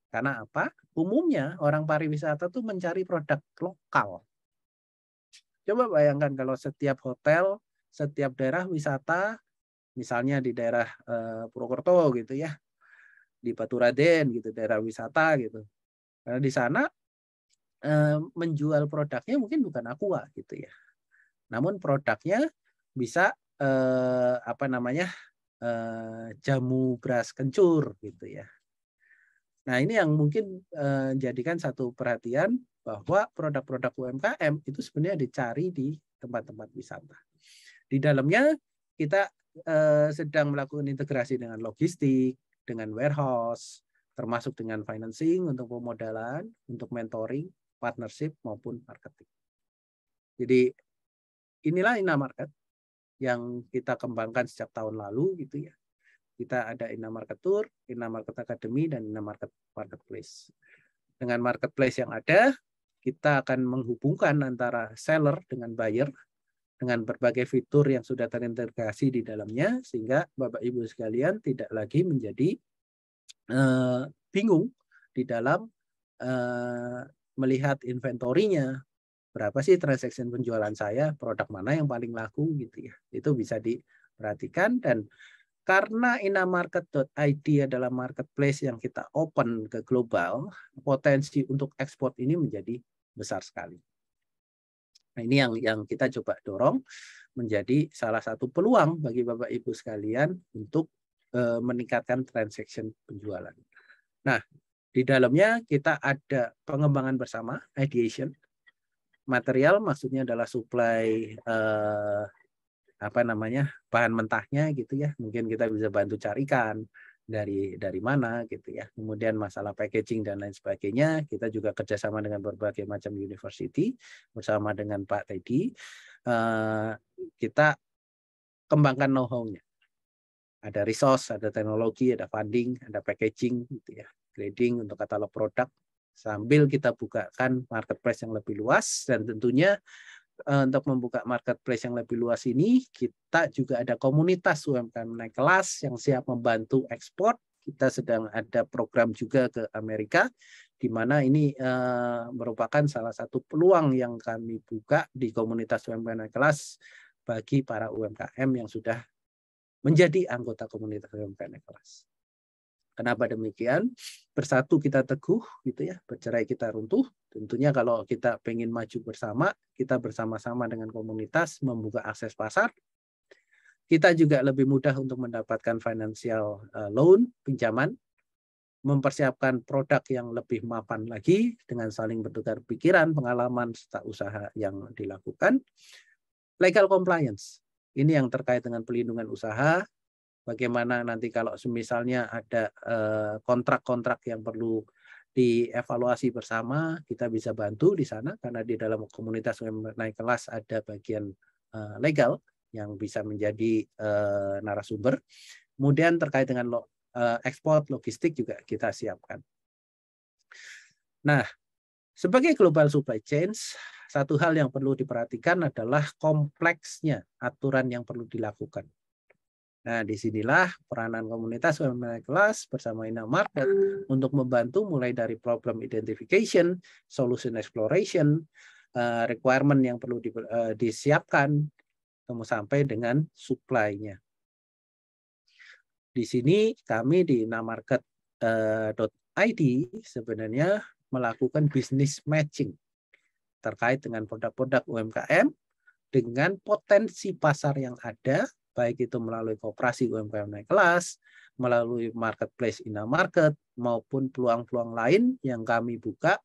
Karena apa? Umumnya orang pariwisata tuh mencari produk lokal. Coba bayangkan kalau setiap hotel, setiap daerah wisata, misalnya di daerah Purwokerto gitu ya, di Baturaden gitu, daerah wisata gitu. Karena di sana menjual produknya mungkin bukan aqua gitu ya. Namun produknya bisa jamu beras kencur gitu ya. Nah, ini yang mungkin jadikan satu perhatian bahwa produk-produk UMKM itu sebenarnya dicari di tempat-tempat wisata. Di dalamnya kita sedang melakukan integrasi dengan logistik, dengan warehouse, termasuk dengan financing untuk pemodalan, untuk mentoring, partnership maupun marketing. Jadi inilah Inamarket yang kita kembangkan sejak tahun lalu gitu ya. Kita ada Inamarket Tour, Inamarket Academy, dan Inamarket Marketplace. Dengan marketplace yang ada, kita akan menghubungkan antara seller dengan buyer dengan berbagai fitur yang sudah terintegrasi di dalamnya, sehingga Bapak Ibu sekalian tidak lagi menjadi bingung di dalam melihat inventorinya, berapa sih transaksi penjualan saya, produk mana yang paling laku gitu ya. Itu bisa diperhatikan, dan karena inamarket.id adalah marketplace yang kita open ke global, potensi untuk ekspor ini menjadi besar sekali. Nah, ini yang kita coba dorong menjadi salah satu peluang bagi Bapak Ibu sekalian untuk meningkatkan transaction penjualan. Nah, di dalamnya kita ada pengembangan bersama, ideation. Material maksudnya adalah supply bahan mentahnya gitu ya. Mungkin kita bisa bantu carikan dari mana gitu ya. Kemudian masalah packaging dan lain sebagainya, kita juga kerjasama dengan berbagai macam university bersama dengan Pak Teddy. Kita kembangkan know-how-nya. Ada resource, ada teknologi, ada funding, ada packaging gitu ya, grading untuk katalog produk, sambil kita bukakan marketplace yang lebih luas. Dan tentunya untuk membuka marketplace yang lebih luas ini, kita juga ada komunitas UMKM naik kelas yang siap membantu ekspor. Kita sedang ada program juga ke Amerika, di mana ini merupakan salah satu peluang yang kami buka di komunitas UMKM naik kelas bagi para UMKM yang sudah menjadi anggota komunitas UMKM naik kelas. Kenapa demikian? Bersatu kita teguh, gitu ya. Bercerai kita runtuh. Tentunya kalau kita pengen maju bersama, kita bersama-sama dengan komunitas membuka akses pasar. Kita juga lebih mudah untuk mendapatkan financial loan, pinjaman, mempersiapkan produk yang lebih mapan lagi dengan saling bertukar pikiran, pengalaman, serta usaha yang dilakukan. Legal compliance. Ini yang terkait dengan pelindungan usaha, bagaimana nanti kalau misalnya ada kontrak-kontrak yang perlu dievaluasi bersama, kita bisa bantu di sana karena di dalam komunitas UMKM naik kelas ada bagian legal yang bisa menjadi narasumber. Kemudian terkait dengan ekspor logistik juga kita siapkan. Nah, sebagai global supply chains, satu hal yang perlu diperhatikan adalah kompleksnya aturan yang perlu dilakukan. Nah, disinilah peranan komunitas UMKM naik kelas bersama Inamarket untuk membantu mulai dari problem identification, solution exploration, requirement yang perlu disiapkan, kemudian sampai dengan supply-nya. Di sini kami di inamarket.id sebenarnya melakukan business matching terkait dengan produk-produk UMKM dengan potensi pasar yang ada, baik itu melalui koperasi UMKM naik kelas, melalui marketplace Inamarket, maupun peluang-peluang lain yang kami buka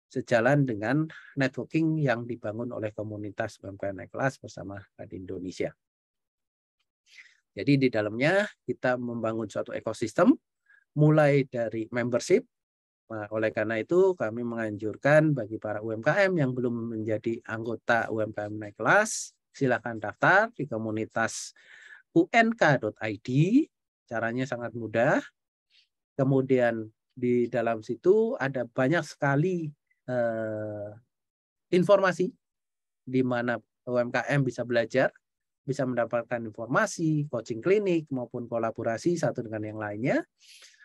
sejalan dengan networking yang dibangun oleh komunitas UMKM naik kelas bersama di Indonesia. Jadi di dalamnya kita membangun suatu ekosistem, mulai dari membership. Nah, oleh karena itu kami menganjurkan bagi para UMKM yang belum menjadi anggota UMKM naik kelas, silakan daftar di komunitas unk.id. Caranya sangat mudah. Kemudian di dalam situ ada banyak sekali informasi di mana UMKM bisa belajar, bisa mendapatkan informasi, coaching klinik maupun kolaborasi satu dengan yang lainnya.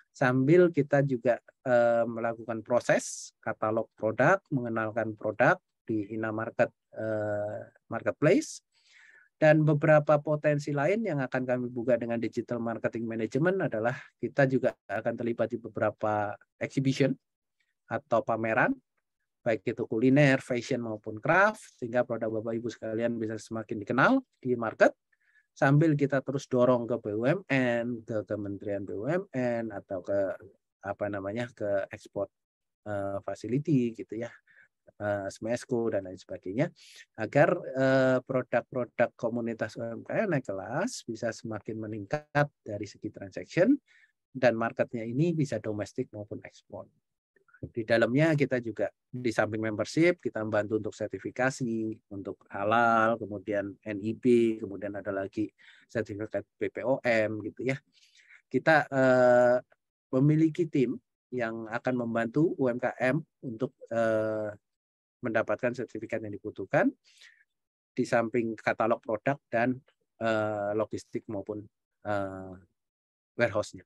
Sambil kita juga melakukan proses katalog produk, mengenalkan produk di Inamarket Marketplace, dan beberapa potensi lain yang akan kami buka dengan digital marketing management adalah kita juga akan terlibat di beberapa exhibition atau pameran, baik itu kuliner, fashion maupun craft, sehingga produk Bapak Ibu sekalian bisa semakin dikenal di market. Sambil kita terus dorong ke BUMN, ke Kementerian BUMN atau ke ke ekspor facility gitu ya, SMESCO dan lain sebagainya, agar produk-produk komunitas UMKM naik kelas bisa semakin meningkat dari segi transaction dan marketnya ini bisa domestik maupun ekspor. Di dalamnya kita juga di samping membership kita membantu untuk sertifikasi untuk halal, kemudian NIB, kemudian ada lagi sertifikat BPOM gitu ya. Kita memiliki tim yang akan membantu UMKM untuk mendapatkan sertifikat yang dibutuhkan di samping katalog produk dan logistik maupun warehouse-nya.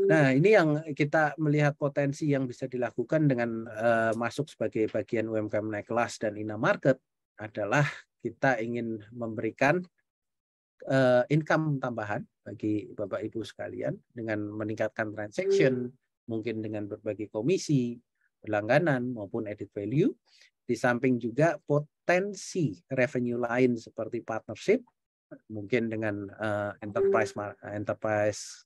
Nah, ini yang kita melihat potensi yang bisa dilakukan dengan masuk sebagai bagian UMKM naik kelas dan Inamarket adalah kita ingin memberikan income tambahan bagi Bapak Ibu sekalian dengan meningkatkan transaction, mungkin dengan berbagai komisi, berlangganan maupun added value. Di samping juga potensi revenue lain seperti partnership, mungkin dengan enterprise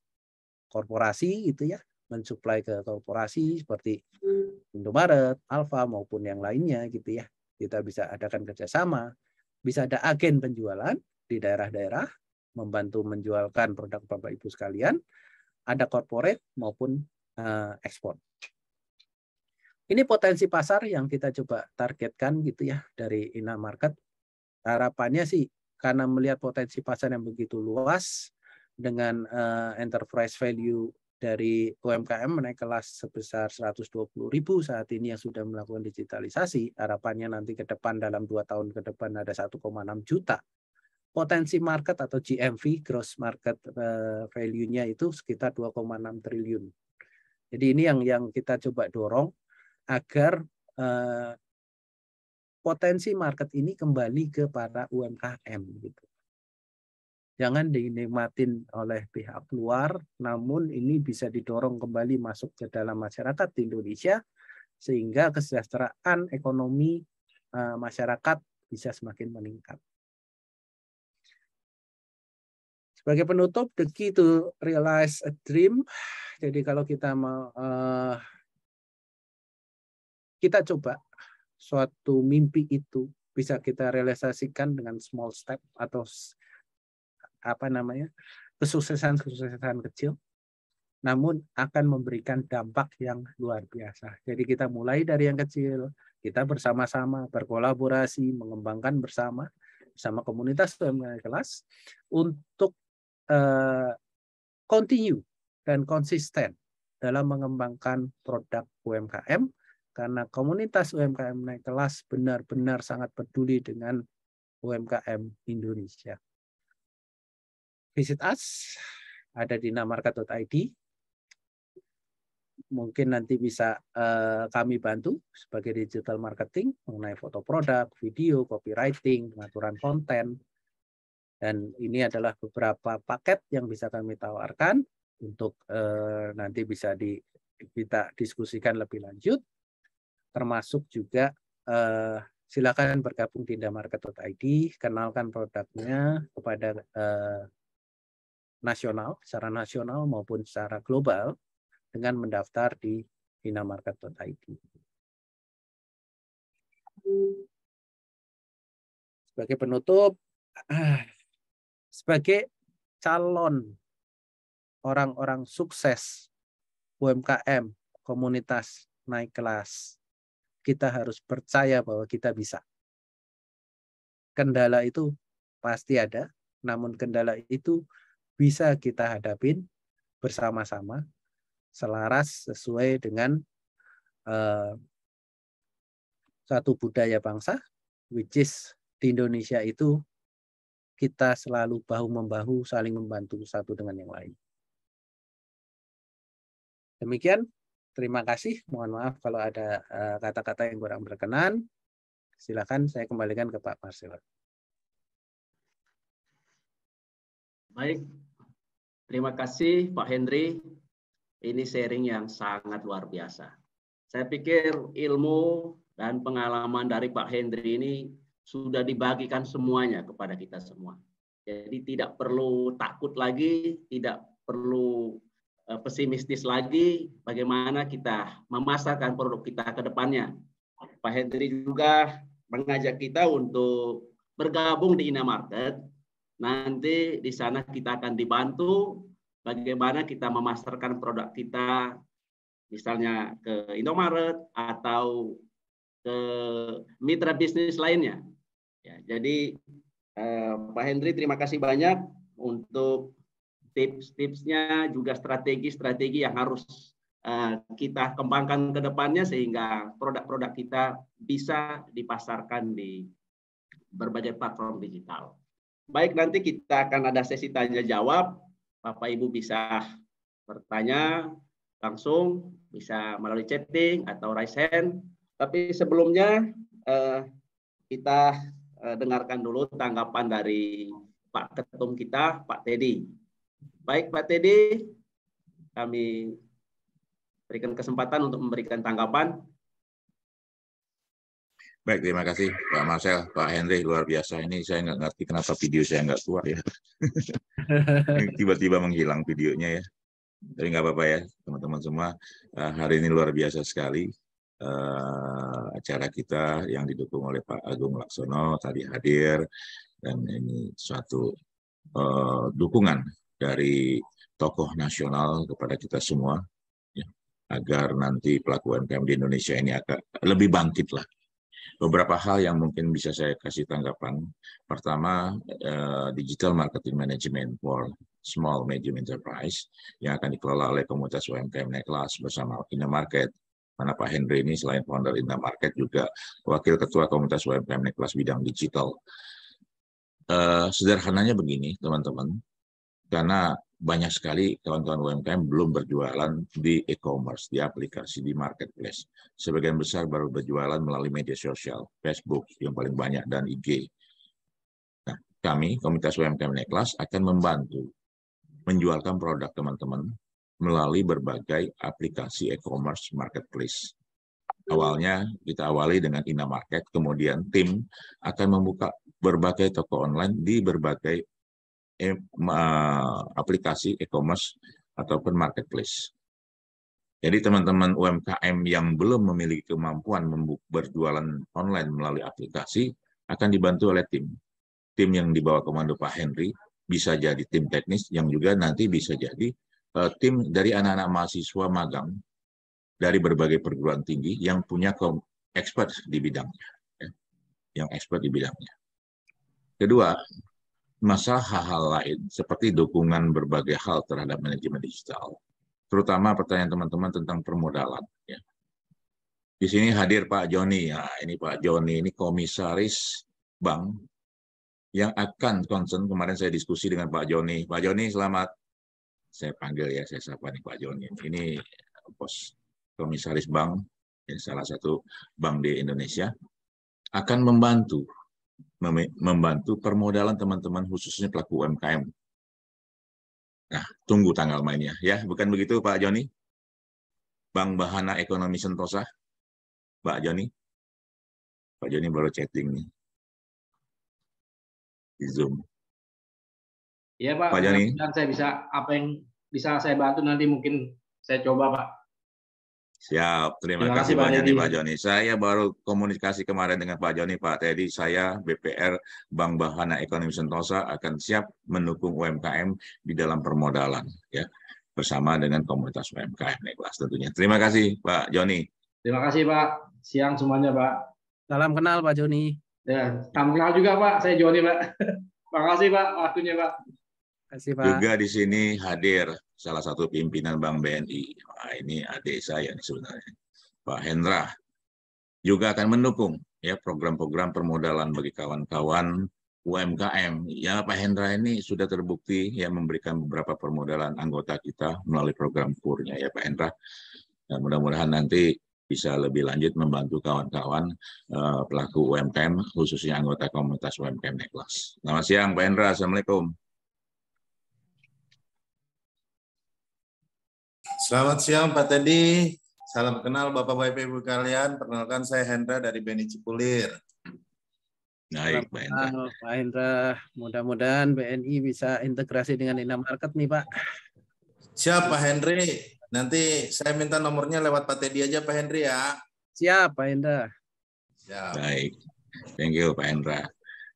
korporasi gitu ya, mensuplai ke korporasi seperti Indomaret, Alfa maupun yang lainnya gitu ya. Kita bisa adakan kerjasama, bisa ada agen penjualan di daerah-daerah membantu menjualkan produk Bapak Ibu sekalian, ada corporate maupun ekspor. Ini potensi pasar yang kita coba targetkan gitu ya dari Inamarket. Harapannya sih karena melihat potensi pasar yang begitu luas, dengan enterprise value dari UMKM naik kelas sebesar 120.000 saat ini yang sudah melakukan digitalisasi, harapannya nanti ke depan dalam 2 tahun ke depan ada 1,6 juta. Potensi market atau GMV, gross market value-nya itu sekitar 2,6 triliun. Jadi ini yang kita coba dorong agar potensi market ini kembali ke para UMKM gitu. Jangan dinikmatin oleh pihak luar, namun ini bisa didorong kembali masuk ke dalam masyarakat di Indonesia, sehingga kesejahteraan ekonomi masyarakat bisa semakin meningkat. Sebagai penutup, the key to realize a dream. Jadi kalau kita mau kita coba suatu mimpi itu bisa kita realisasikan dengan small step atau kesuksesan kecil. namun akan memberikan dampak yang luar biasa. Jadi kita mulai dari yang kecil, kita bersama-sama berkolaborasi, mengembangkan bersama komunitas UMKM kelas untuk continue dan konsisten dalam mengembangkan produk UMKM, karena komunitas UMKM naik kelas benar-benar sangat peduli dengan UMKM Indonesia. Visit us, ada di inamarket.id. Mungkin nanti bisa kami bantu sebagai digital marketing mengenai foto produk, video, copywriting, pengaturan konten. Dan ini adalah beberapa paket yang bisa kami tawarkan untuk nanti bisa kita diskusikan lebih lanjut. Termasuk juga silakan bergabung di inamarket.id, kenalkan produknya kepada secara nasional maupun secara global dengan mendaftar di inamarket.id. Sebagai penutup, sebagai calon orang-orang sukses UMKM komunitas naik kelas, kita harus percaya bahwa kita bisa. Kendala itu pasti ada, namun kendala itu bisa kita hadapin bersama-sama, selaras sesuai dengan satu budaya bangsa, which is di Indonesia itu kita selalu bahu-membahu, saling membantu satu dengan yang lain. Demikian, terima kasih. Mohon maaf kalau ada kata-kata yang kurang berkenan. Silakan saya kembalikan ke Pak Marcel. Baik, terima kasih Pak Henry. Ini sharing yang sangat luar biasa. Saya pikir ilmu dan pengalaman dari Pak Henry ini sudah dibagikan semuanya kepada kita semua. Jadi tidak perlu takut lagi, tidak perlu pesimistis lagi bagaimana kita memasarkan produk kita ke depannya. Pak Henry juga mengajak kita untuk bergabung di Inamarket. Nanti di sana kita akan dibantu bagaimana kita memasarkan produk kita, misalnya ke Indomaret atau ke mitra bisnis lainnya. Ya, jadi Pak Henry terima kasih banyak untuk tips-tipsnya, juga strategi-strategi yang harus kita kembangkan ke depannya sehingga produk-produk kita bisa dipasarkan di berbagai platform digital. Baik, nanti kita akan ada sesi tanya jawab. Bapak Ibu bisa bertanya langsung, bisa melalui chatting atau raise hand. Tapi sebelumnya kita dengarkan dulu tanggapan dari Pak Ketum kita, Pak Teddy. Baik, Pak Teddy, kami berikan kesempatan untuk memberikan tanggapan. Baik, terima kasih Pak Marcel, Pak Henry, luar biasa. Ini saya nggak ngerti kenapa video saya nggak keluar ya. Tiba-tiba menghilang videonya ya. Tapi nggak apa-apa ya, teman-teman semua. Hari ini luar biasa sekali. Acara kita yang didukung oleh Pak Agung Laksono tadi hadir. Dan ini suatu dukungan dari tokoh nasional kepada kita semua. Ya, agar nanti pelaku UMKM di Indonesia ini akan lebih bangkit lah. Beberapa hal yang mungkin bisa saya kasih tanggapan. Pertama, digital marketing management for small medium enterprise yang akan dikelola oleh komunitas UMKM naik kelas bersama Inamarket. Mana Pak Henry ini selain founder Inamarket juga wakil ketua komunitas UMKM naik kelas bidang digital. Sederhananya begini, teman-teman, karena banyak sekali kawan-kawan UMKM belum berjualan di e-commerce, di aplikasi, di marketplace. Sebagian besar baru berjualan melalui media sosial, Facebook yang paling banyak, dan IG. Nah, kami, komunitas UMKM naik kelas, akan membantu menjualkan produk teman-teman melalui berbagai aplikasi e-commerce marketplace. Awalnya kita awali dengan Inamarket, kemudian tim akan membuka berbagai toko online di berbagai aplikasi e-commerce ataupun marketplace. Jadi teman-teman UMKM yang belum memiliki kemampuan berjualan online melalui aplikasi akan dibantu oleh tim. Tim yang dibawa komando Pak Henry bisa jadi tim teknis yang juga nanti bisa jadi tim dari anak-anak mahasiswa magang dari berbagai perguruan tinggi yang punya expert di bidangnya, ya, yang expert di bidangnya. Kedua, masalah hal-hal lain seperti dukungan berbagai hal terhadap manajemen digital, terutama pertanyaan teman-teman tentang permodalan. Ya. Di sini hadir Pak Joni. Nah, ini Pak Joni, ini komisaris bank yang akan concern. Kemarin saya diskusi dengan Pak Joni. Pak Joni, selamat. Saya panggil ya, saya sapa nih Pak Joni. Ini pos komisaris bank, yang salah satu bank di Indonesia, akan membantu permodalan teman-teman khususnya pelaku UMKM. Nah, tunggu tanggal mainnya ya, bukan begitu Pak Joni? Bank Bahana Ekonomi Sentosa, Pak Joni. Pak Joni baru chatting nih di Zoom. Iya Pak, Pak Joni. dan saya bisa apa yang bisa saya bantu nanti mungkin saya coba Pak. Siap, terima kasih banyak nih Pak Joni. Saya baru komunikasi kemarin dengan Pak Joni, Pak Teddy, saya BPR Bank Bahana Ekonomi Sentosa akan siap mendukung UMKM di dalam permodalan, ya, bersama dengan komunitas UMKM Neklas tentunya. Terima kasih Pak Joni. Terima kasih Pak. Siang semuanya Pak. Salam kenal Pak Joni. Ya, salam kenal juga Pak. Saya Joni Pak. Terima kasih Pak waktunya Pak. Terima kasih Pak. Juga di sini hadir salah satu pimpinan Bank BNI. Nah, ini adik saya nih sebenarnya, Pak Hendra. Juga akan mendukung ya program-program permodalan bagi kawan-kawan UMKM. Ya Pak Hendra ini sudah terbukti ya memberikan beberapa permodalan anggota kita melalui program KUR-nya ya Pak Hendra. Dan mudah-mudahan nanti bisa lebih lanjut membantu kawan-kawan pelaku UMKM khususnya anggota komunitas UMKM Neklas. Selamat siang Pak Hendra. Assalamualaikum. Selamat siang Pak Teddy. Salam kenal Bapak Ibu kalian. Perkenalkan saya Hendra dari BNI Cipulir. Baik, Pak Hendra. Pak Hendra, mudah-mudahan BNI bisa integrasi dengan Indomarket nih Pak. Siap Pak Henry. Nanti saya minta nomornya lewat Pak Teddy aja Pak Henry ya. Siap Pak Hendra. Siap. Baik, thank you Pak Hendra.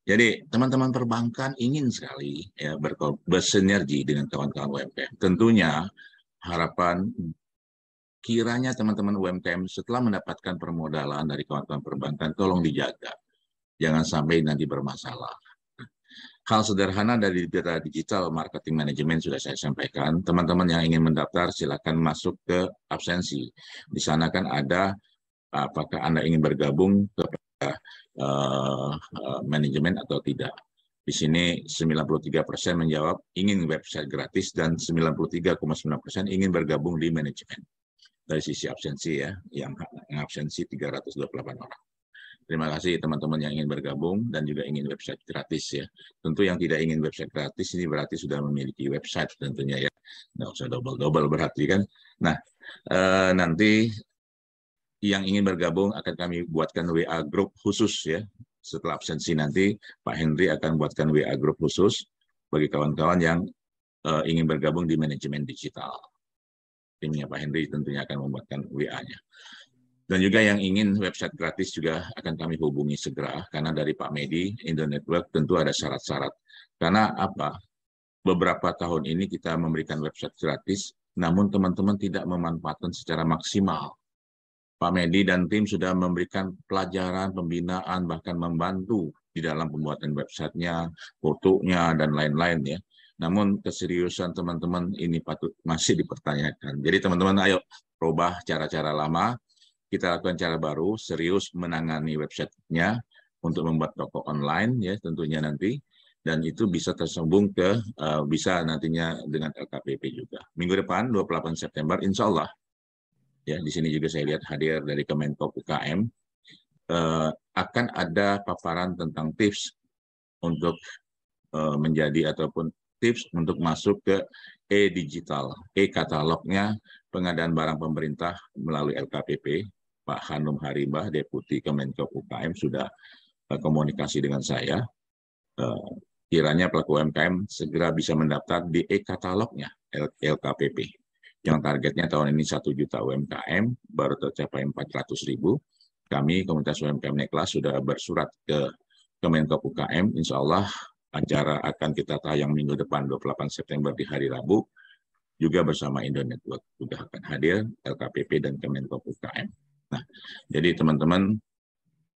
Jadi teman-teman perbankan ingin sekali ya bersinergi dengan kawan-kawan UMKM. Tentunya harapan kiranya teman-teman UMKM setelah mendapatkan permodalan dari kawan-kawan perbankan tolong dijaga. Jangan sampai nanti bermasalah. Hal sederhana dari data digital marketing management sudah saya sampaikan. Teman-teman yang ingin mendaftar silakan masuk ke absensi. Di sana kan ada apakah Anda ingin bergabung kepada manajemen atau tidak. Di sini 93% menjawab ingin website gratis dan 93,9% ingin bergabung di manajemen. Dari sisi absensi ya, yang absensi 328 orang. Terima kasih teman-teman yang ingin bergabung dan juga ingin website gratis ya. Tentu yang tidak ingin website gratis ini berarti sudah memiliki website tentunya ya. Nggak usah double-double berarti kan. Nah, nanti yang ingin bergabung akan kami buatkan WA group khusus ya. Setelah absensi nanti Pak Henry akan buatkan WA group khusus bagi kawan-kawan yang ingin bergabung di manajemen digital. Timnya Pak Henry tentunya akan membuatkan WA-nya. Dan juga yang ingin website gratis juga akan kami hubungi segera, karena dari Pak Medi, Indo Network tentu ada syarat-syarat. Karena apa? Beberapa tahun ini kita memberikan website gratis, namun teman-teman tidak memanfaatkan secara maksimal. Pak Medi dan tim sudah memberikan pelajaran, pembinaan, bahkan membantu di dalam pembuatan websitenya, fotonya, dan lain-lain ya. Namun keseriusan teman-teman ini patut masih dipertanyakan. Jadi teman-teman ayo rubah cara-cara lama, kita lakukan cara baru, serius menangani websitenya untuk membuat toko online ya tentunya nanti, dan itu bisa tersambung ke bisa nantinya dengan LKPP juga. Minggu depan 28 September insya Allah ya di sini juga saya lihat hadir dari Kemenko UKM akan ada paparan tentang tips untuk menjadi ataupun tips untuk masuk ke e-digital, e-katalognya pengadaan barang pemerintah melalui LKPP. Pak Hanum Haribah, Deputi Kemenko UKM sudah komunikasi dengan saya. Kiranya pelaku UMKM segera bisa mendaftar di e-katalognya LKPP. Yang targetnya tahun ini 1 juta UMKM, baru tercapai 400.000. Kami, Komunitas UMKM Neklas, sudah bersurat ke Kemenko UKM. Insya Allah acara akan kita tayang minggu depan 28 September di hari Rabu. juga bersama Indo Network juga akan hadir, LKPP dan Kemenko UKM. Nah, jadi teman-teman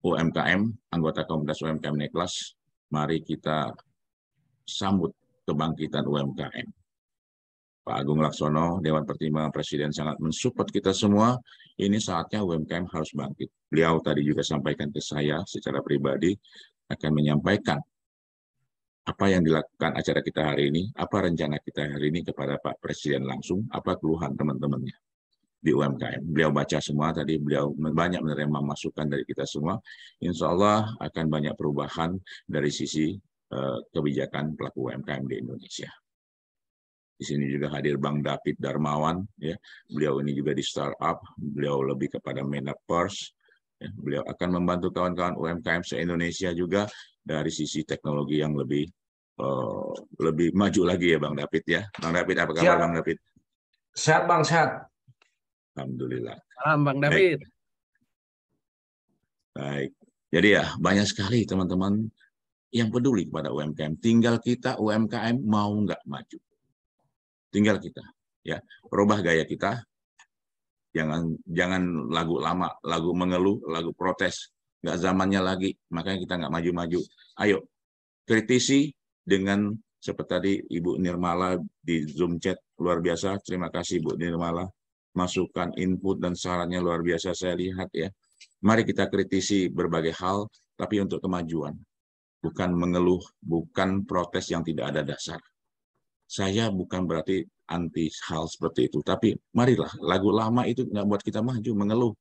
UMKM, anggota komunitas UMKM Neklas, mari kita sambut kebangkitan UMKM. Pak Agung Laksono, Dewan Pertimbangan Presiden sangat mensupport kita semua. Ini saatnya UMKM harus bangkit. Beliau tadi juga sampaikan ke saya secara pribadi, akan menyampaikan apa yang dilakukan acara kita hari ini, apa rencana kita hari ini kepada Pak Presiden langsung, apa keluhan teman-temannya di UMKM. Beliau baca semua tadi, beliau banyak menerima masukan dari kita semua. Insya Allah akan banyak perubahan dari sisi kebijakan pelaku UMKM di Indonesia. Di sini juga hadir Bang David Darmawan, ya. Beliau ini juga di startup, beliau lebih kepada metaverse. Ya. Beliau akan membantu kawan-kawan UMKM se-Indonesia juga dari sisi teknologi yang lebih maju lagi ya Bang David ya. Bang David, apa kabar Bang David? Sehat Bang, sehat. Alhamdulillah. Salam Bang David. Baik. Jadi ya banyak sekali teman-teman yang peduli kepada UMKM. Tinggal kita UMKM mau nggak maju. Tinggal kita ya rubah gaya kita. Jangan lagu lama, lagu mengeluh, lagu protes. Nggak zamannya lagi. Makanya kita nggak maju-maju. Ayo kritisi dengan seperti tadi Ibu Nirmala di Zoom chat luar biasa. Terima kasih Bu Nirmala. Masukan, input, dan sarannya luar biasa saya lihat ya. Mari kita kritisi berbagai hal, tapi untuk kemajuan. Bukan mengeluh, bukan protes yang tidak ada dasar. Saya bukan berarti anti hal seperti itu, tapi marilah lagu lama itu nggak buat kita maju, mengeluh.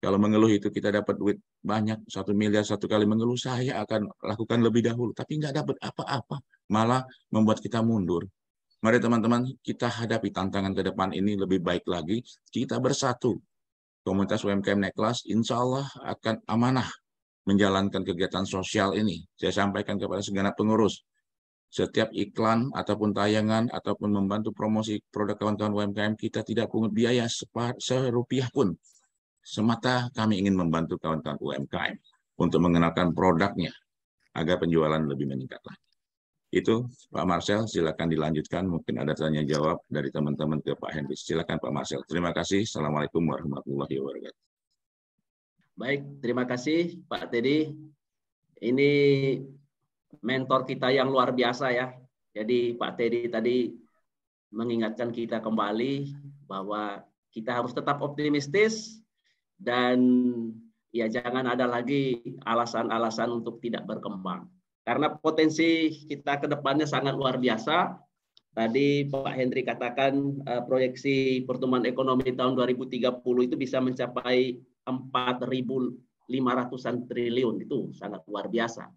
Kalau mengeluh itu kita dapat duit banyak, 1 miliar satu kali mengeluh, saya akan lakukan lebih dahulu. Tapi nggak dapat apa-apa, malah membuat kita mundur. Mari teman-teman, kita hadapi tantangan ke depan ini lebih baik lagi. Kita bersatu. Komunitas UMKM Neklas, insya Allah akan amanah menjalankan kegiatan sosial ini. Saya sampaikan kepada segenap pengurus. Setiap iklan ataupun tayangan ataupun membantu promosi produk kawan-kawan UMKM, kita tidak pungut biaya serupiah pun. Semata kami ingin membantu kawan-kawan UMKM untuk mengenalkan produknya agar penjualan lebih meningkat lagi. Itu Pak Marcel, silakan dilanjutkan. Mungkin ada tanya jawab dari teman-teman ke Pak Henry. Silakan Pak Marcel. Terima kasih. Assalamualaikum warahmatullahi wabarakatuh. Baik, terima kasih Pak Teddy. Ini mentor kita yang luar biasa ya. Jadi Pak Teddy tadi mengingatkan kita kembali bahwa kita harus tetap optimistis dan ya jangan ada lagi alasan-alasan untuk tidak berkembang. Karena potensi kita ke depannya sangat luar biasa. Tadi Pak Henry katakan proyeksi pertumbuhan ekonomi tahun 2030 itu bisa mencapai 4.500-an triliun. Itu sangat luar biasa.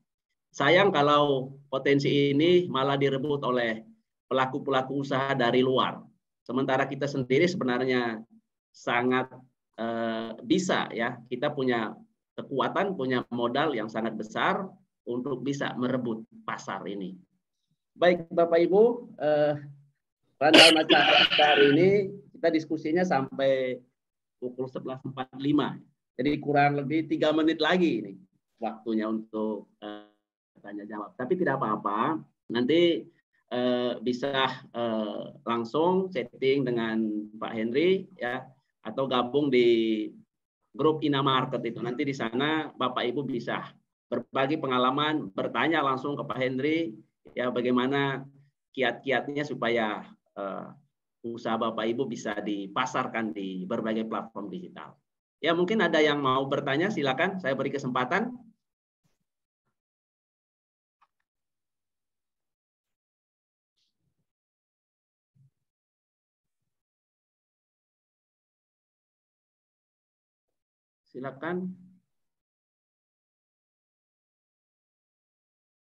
Sayang kalau potensi ini malah direbut oleh pelaku-pelaku usaha dari luar. Sementara kita sendiri sebenarnya sangat bisa ya, kita punya kekuatan, punya modal yang sangat besar untuk bisa merebut pasar ini. Baik Bapak Ibu, rundown acara kita hari ini kita diskusinya sampai pukul 11.45. Jadi kurang lebih 3 menit lagi ini waktunya untuk tanya jawab. Tapi tidak apa-apa, nanti bisa langsung chatting dengan Pak Henry ya, atau gabung di grup Inamarket itu. Nanti di sana Bapak Ibu bisa berbagi pengalaman, bertanya langsung ke Pak Henry ya bagaimana kiat-kiatnya supaya usaha Bapak Ibu bisa dipasarkan di berbagai platform digital. Ya mungkin ada yang mau bertanya, silakan saya beri kesempatan. Silakan.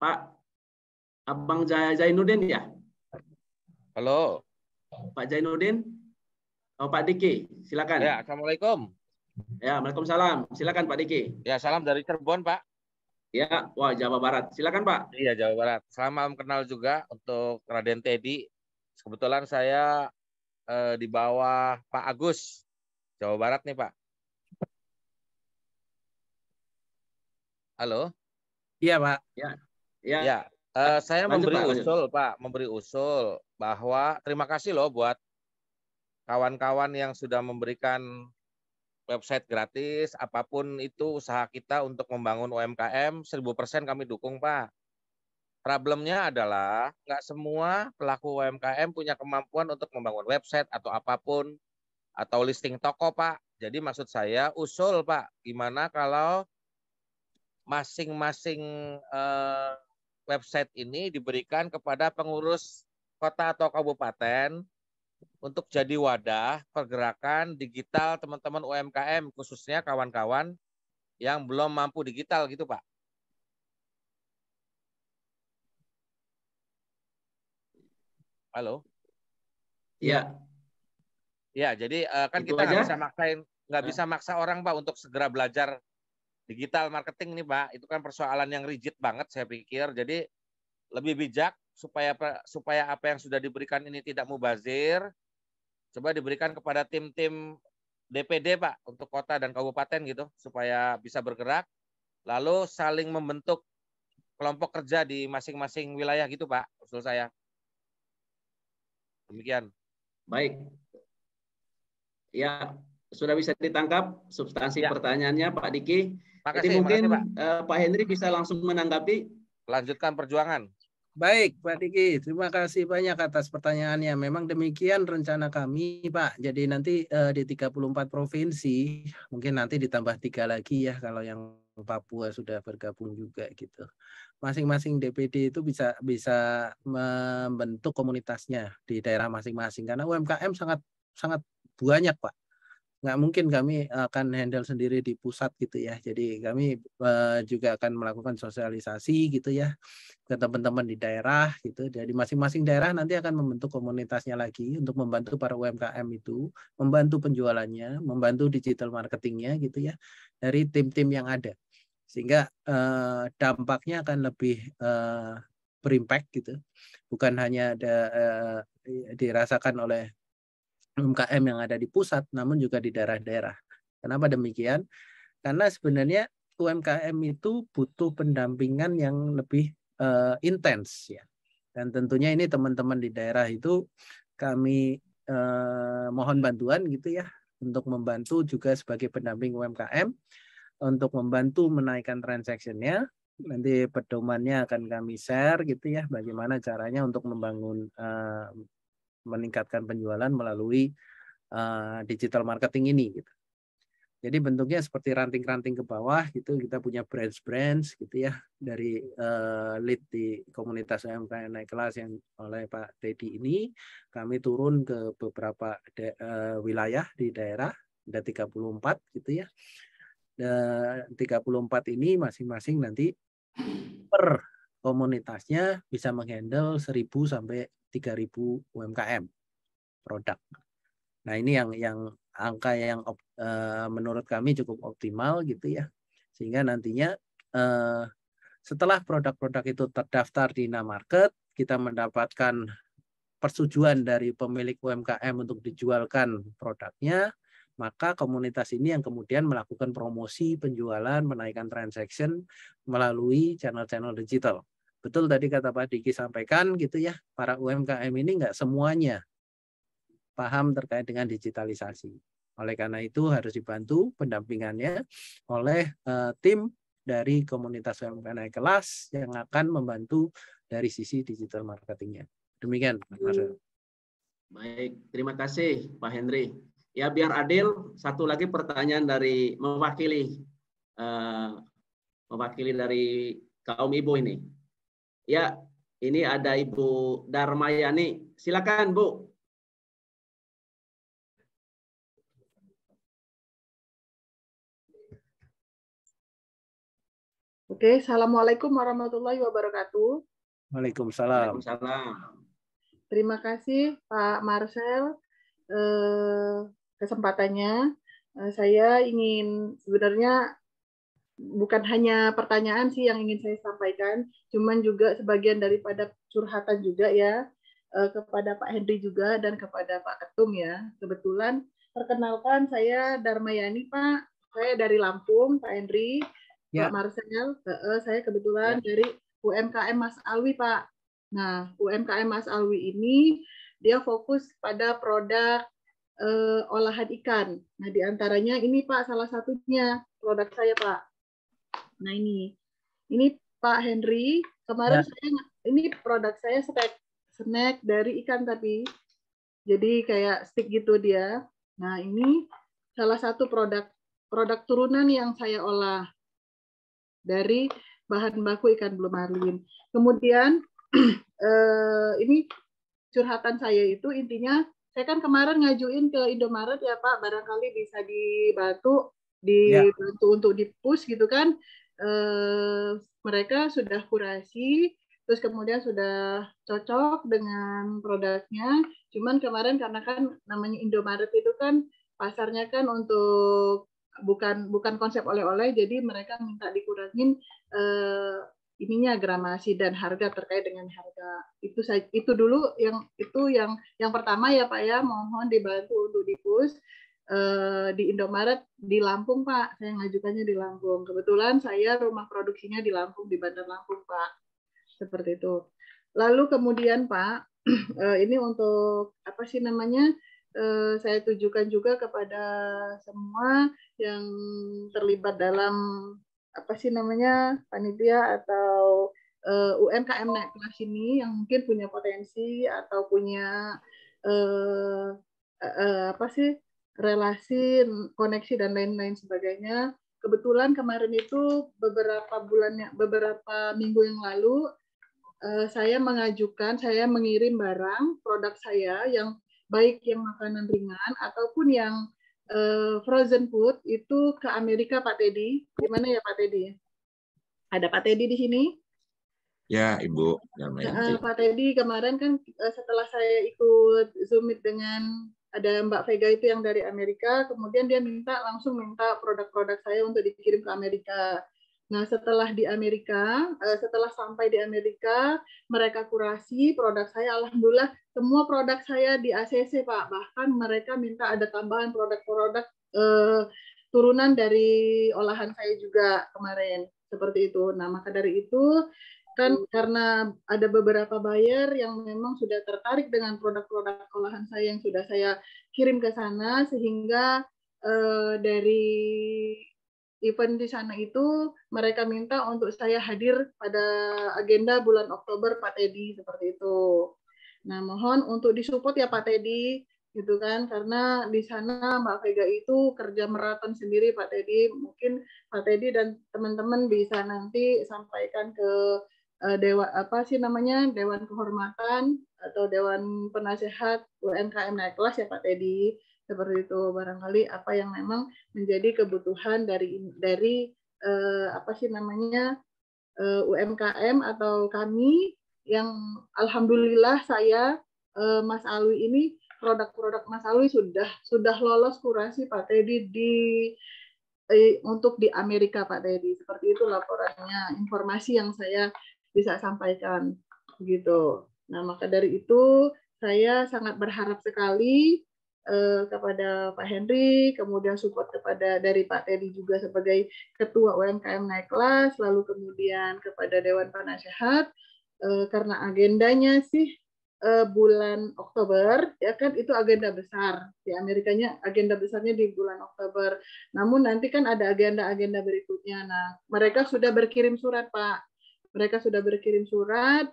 Pak Abang Zainuddin ya? Halo. Pak Zainuddin? Oh, Pak Diki, silakan. Ya, Assalamualaikum. Ya, Waalaikumsalam. Silakan Pak Diki. Ya, salam dari Cirebon, Pak. Ya, wah Jawa Barat. Silakan Pak. Iya, Jawa Barat. Salam kenal juga untuk Raden Teddy. Kebetulan saya di bawah Pak Agus, Jawa Barat nih, Pak. Halo? Iya, Pak. Ya. Saya memberi usul, Pak, memberi usul bahwa terima kasih loh buat kawan-kawan yang sudah memberikan website gratis, apapun itu usaha kita untuk membangun UMKM, 1000% kami dukung, Pak. Problemnya adalah nggak semua pelaku UMKM punya kemampuan untuk membangun website atau apapun, atau listing toko, Pak. Jadi maksud saya usul, Pak, gimana kalau masing-masing website ini diberikan kepada pengurus kota atau kabupaten untuk jadi wadah pergerakan digital teman-teman UMKM, khususnya kawan-kawan yang belum mampu digital gitu, Pak. Halo? Iya. Ya, jadi kan Itu kita nggak aja? bisa maksain, nggak bisa maksa orang, Pak, untuk segera belajar digital marketing nih, Pak. Itu kan persoalan yang rigid banget saya pikir. Jadi lebih bijak supaya apa yang sudah diberikan ini tidak mubazir, coba diberikan kepada tim-tim DPD, Pak, untuk kota dan kabupaten gitu, supaya bisa bergerak, lalu saling membentuk kelompok kerja di masing-masing wilayah gitu, Pak, usul saya. Demikian. Baik. Ya, sudah bisa ditangkap substansi pertanyaannya, Pak Diki. Jadi mungkin makasih, Pak. Pak Henry bisa langsung menanggapi. Lanjutkan perjuangan. Baik, Pak Diki, terima kasih banyak atas pertanyaannya. Memang demikian rencana kami, Pak. Jadi nanti di 34 provinsi, mungkin nanti ditambah 3 lagi ya kalau yang Papua sudah bergabung juga gitu. Masing-masing DPD itu bisa membentuk komunitasnya di daerah masing-masing karena UMKM sangat banyak, Pak. Nggak mungkin kami akan handle sendiri di pusat gitu ya. Jadi kami juga akan melakukan sosialisasi gitu ya ke teman-teman di daerah gitu. Jadi masing-masing daerah nanti akan membentuk komunitasnya lagi untuk membantu para UMKM itu, membantu penjualannya, membantu digital marketingnya gitu ya dari tim-tim yang ada. Sehingga dampaknya akan lebih berimpact gitu. Bukan hanya dirasakan oleh UMKM yang ada di pusat, namun juga di daerah-daerah. Kenapa demikian? Karena sebenarnya UMKM itu butuh pendampingan yang lebih intens ya. Dan tentunya ini teman-teman di daerah itu kami mohon bantuan gitu ya untuk membantu juga sebagai pendamping UMKM untuk membantu menaikkan transaksinya. Nanti pedomannya akan kami share gitu ya bagaimana caranya untuk membangun meningkatkan penjualan melalui digital marketing ini gitu. Jadi bentuknya seperti ranting-ranting ke bawah gitu. Kita punya branch gitu ya dari lead di komunitas UMKM naik kelas yang oleh Pak Teddy ini kami turun ke beberapa wilayah di daerah ada 34 gitu ya. Dan 34 ini masing-masing nanti per komunitasnya bisa menghandle 1.000 sampai 3.000 UMKM produk. Nah ini yang angka yang menurut kami cukup optimal gitu ya. Sehingga nantinya setelah produk-produk itu terdaftar di Inamarket, kita mendapatkan persetujuan dari pemilik UMKM untuk dijualkan produknya, maka komunitas ini yang kemudian melakukan promosi, penjualan, menaikkan transaction melalui channel-channel digital. Betul tadi kata Pak Diki sampaikan gitu ya, para UMKM ini nggak semuanya paham terkait dengan digitalisasi. Oleh karena itu harus dibantu pendampingannya oleh tim dari komunitas UMKM naik kelas yang akan membantu dari sisi digital marketingnya. Demikian, Mas Marcel. Baik, terima kasih Pak Henry. Ya biar adil, satu lagi pertanyaan dari mewakili dari kaum ibu ini. Ya, ini ada Ibu Darmayani. Silakan, Bu. Oke, Assalamualaikum warahmatullahi wabarakatuh. Waalaikumsalam. Waalaikumsalam. Terima kasih Pak Marcel kesempatannya. Saya ingin sebenarnya bukan hanya pertanyaan sih yang ingin saya sampaikan, cuman juga sebagian daripada curhatan juga ya kepada Pak Henry juga dan kepada Pak Ketum ya. Kebetulan perkenalkan saya Darmayani Pak, saya dari Lampung Pak Henry, ya. Pak Marcel, saya kebetulan dari UMKM Mas Alwi Pak. Nah UMKM Mas Alwi ini dia fokus pada produk olahan ikan. Nah, diantaranya ini Pak, salah satunya produk saya Pak. Nah ini Pak Henry. Kemarin ini produk saya snack dari ikan tapi jadi kayak stick gitu dia. Nah ini salah satu produk turunan yang saya olah dari bahan baku ikan blue marlin. Kemudian ini curhatan saya itu intinya, saya kan kemarin ngajuin ke Indomaret ya Pak, barangkali bisa dibantu untuk di-push gitu kan. Mereka sudah kurasi, terus kemudian sudah cocok dengan produknya. Cuman kemarin karena kan namanya Indomaret itu kan pasarnya kan untuk bukan konsep oleh-oleh, jadi mereka minta dikurangin ininya gramasi dan harga terkait dengan harga. Itu dulu yang pertama ya Pak ya, mohon dibantu untuk di-push di Indomaret di Lampung Pak. Saya ngajukannya di Lampung. Kebetulan saya rumah produksinya di Lampung, di Bandar Lampung Pak. Seperti itu. Lalu kemudian Pak, ini untuk apa sih namanya? Saya tujukan juga kepada semua yang terlibat dalam apa sih namanya panitia atau UMKM naik kelas ini yang mungkin punya potensi atau punya apa sih relasi, koneksi dan lain-lain sebagainya. Kebetulan kemarin itu beberapa minggu yang lalu saya mengirim barang produk saya yang baik yang makanan ringan ataupun yang frozen food itu ke Amerika Pak Teddy. Gimana ya Pak Teddy? Ada Pak Teddy di sini? Ya Ibu. Pak Teddy kemarin kan setelah saya ikut Zoom dengan ada Mbak Vega itu yang dari Amerika, kemudian dia langsung minta produk-produk saya untuk dikirim ke Amerika. Nah, setelah sampai di Amerika, mereka kurasi produk saya. Alhamdulillah, semua produk saya di ACC, Pak. Bahkan mereka minta ada tambahan produk-produk turunan dari olahan saya juga kemarin. Seperti itu. Nah, maka dari itu, kan karena ada beberapa buyer yang memang sudah tertarik dengan produk-produk olahan saya yang sudah saya kirim ke sana, sehingga dari event di sana itu mereka minta untuk saya hadir pada agenda bulan Oktober Pak Teddy, seperti itu. Nah, mohon untuk disupport ya Pak Teddy, gitu kan, karena di sana Mbak Vega itu kerja maraton sendiri Pak Teddy. Mungkin Pak Teddy dan teman-teman bisa nanti sampaikan ke Dewan Kehormatan atau Dewan Penasehat UMKM naik kelas ya Pak Teddy. Seperti itu, barangkali apa yang memang menjadi kebutuhan dari UMKM atau kami yang alhamdulillah saya Mas Alwi ini produk-produk Mas Alwi sudah lolos kurasi Pak Teddy untuk di Amerika Pak Teddy. Seperti itu laporannya, informasi yang saya bisa sampaikan gitu. Nah, maka dari itu saya sangat berharap sekali kepada Pak Henry, kemudian support dari Pak Teddy juga sebagai Ketua UMKM naik kelas, lalu kemudian kepada Dewan Penasehat, karena agendanya sih bulan Oktober, ya kan itu agenda besar di Amerikanya, agenda besarnya di bulan Oktober. Namun nanti kan ada agenda-agenda berikutnya. Nah, mereka sudah berkirim surat Pak. Mereka sudah berkirim surat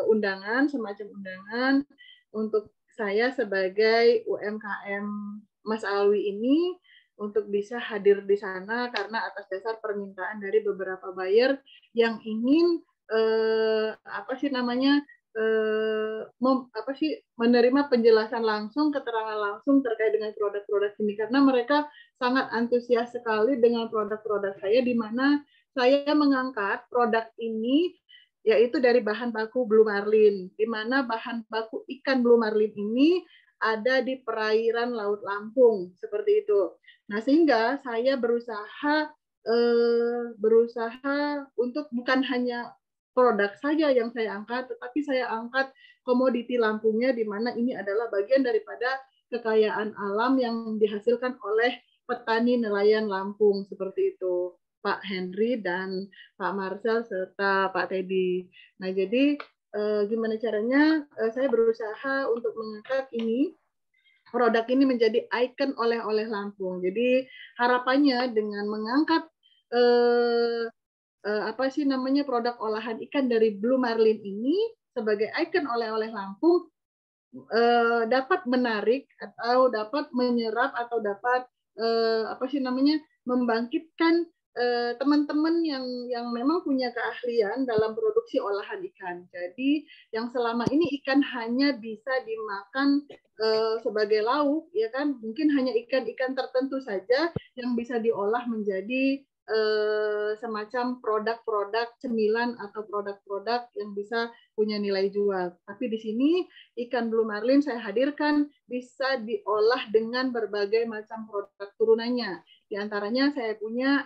undangan, semacam undangan untuk saya sebagai UMKM Mas Alwi ini untuk bisa hadir di sana karena atas dasar permintaan dari beberapa buyer yang ingin menerima penjelasan langsung, keterangan langsung terkait dengan produk-produk ini karena mereka sangat antusias sekali dengan produk-produk saya di mana saya mengangkat produk ini yaitu dari bahan baku blue marlin, di mana bahan baku ikan blue marlin ini ada di perairan Laut Lampung, seperti itu. Nah, sehingga saya berusaha untuk bukan hanya produk saja yang saya angkat, tetapi saya angkat komoditi Lampungnya, di mana ini adalah bagian daripada kekayaan alam yang dihasilkan oleh petani nelayan Lampung, seperti itu. Pak Henry dan Pak Marcel serta Pak Teddy. Nah, jadi gimana caranya saya berusaha untuk mengangkat ini produk ini menjadi ikon oleh-oleh Lampung. Jadi harapannya dengan mengangkat produk olahan ikan dari Blue Marlin ini sebagai ikon oleh-oleh Lampung dapat menarik atau dapat menyerap atau dapat membangkitkan teman-teman yang memang punya keahlian dalam produksi olahan ikan. Jadi yang selama ini ikan hanya bisa dimakan sebagai lauk, ya kan? Mungkin hanya ikan-ikan tertentu saja yang bisa diolah menjadi semacam produk-produk cemilan atau produk-produk yang bisa punya nilai jual. Tapi di sini ikan Blue Marlin saya hadirkan bisa diolah dengan berbagai macam produk turunannya. Di antaranya saya punya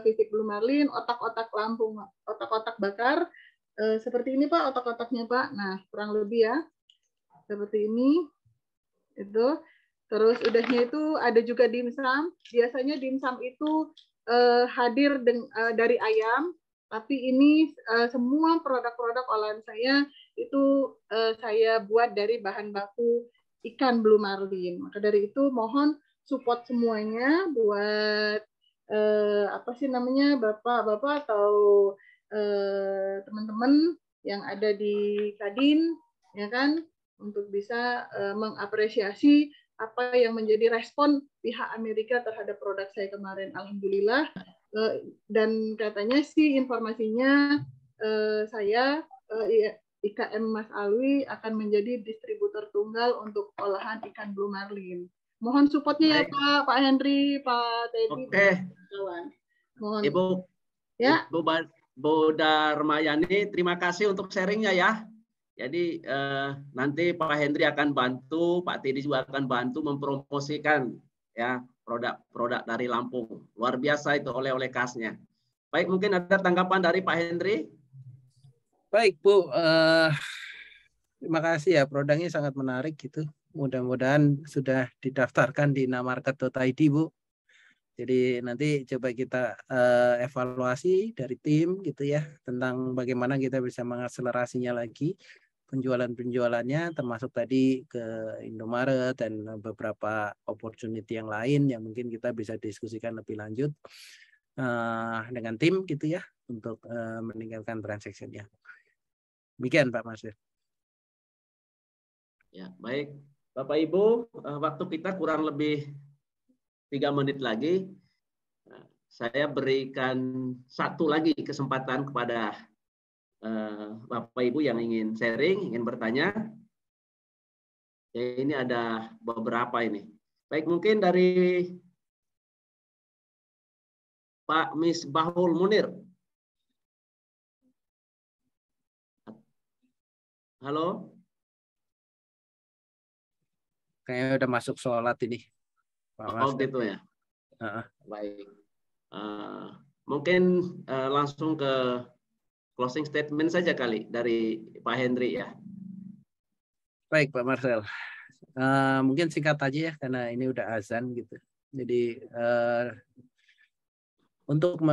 fisik Blue Marlin, otak-otak Lampung, otak-otak bakar. Seperti ini Pak, otak-otaknya Pak. Nah, kurang lebih ya. Seperti ini. Itu. Terus udahnya itu ada juga dimsum. Biasanya dimsum itu hadir dari ayam, tapi ini semua produk-produk olahan saya itu saya buat dari bahan baku ikan Blue Marlin. Maka dari itu mohon support semuanya buat bapak-bapak atau teman-teman yang ada di Kadin, ya kan, untuk bisa mengapresiasi apa yang menjadi respon pihak Amerika terhadap produk saya kemarin. Alhamdulillah. Dan katanya sih informasinya saya IKM Mas Alwi akan menjadi distributor tunggal untuk olahan ikan Blue Marlin. Mohon supportnya ya Pak Henry, Pak Teddy, dan kawan. Mohon. Ibu Darmayani, terima kasih untuk sharingnya ya. Jadi nanti Pak Hendri akan bantu, Pak Teddy juga akan bantu mempromosikan ya produk-produk dari Lampung. Luar biasa itu oleh-oleh khasnya. Baik, mungkin ada tanggapan dari Pak Hendri? Baik Bu, terima kasih ya, produknya sangat menarik gitu. Mudah-mudahan sudah didaftarkan di inamarket.id Bu. Jadi nanti coba kita evaluasi dari tim gitu ya tentang bagaimana kita bisa mengakselerasinya lagi penjualannya, termasuk tadi ke Indomaret dan beberapa opportunity yang lain yang mungkin kita bisa diskusikan lebih lanjut dengan tim gitu ya untuk meningkatkan transaksinya. Demikian Pak Masir. Ya, baik. Bapak Ibu, waktu kita kurang lebih 3 menit lagi. Saya berikan satu lagi kesempatan kepada Bapak Ibu yang ingin sharing, ingin bertanya. Ya, ini ada beberapa ini. Baik, mungkin dari Pak Misbahul Munir. Halo? Kayaknya udah masuk sholat ini. Oh gitu ya. Baik. Mungkin langsung ke closing statement saja kali dari Pak Hendri ya. Baik Pak Marcel. Mungkin singkat aja ya karena ini udah azan gitu. Jadi untuk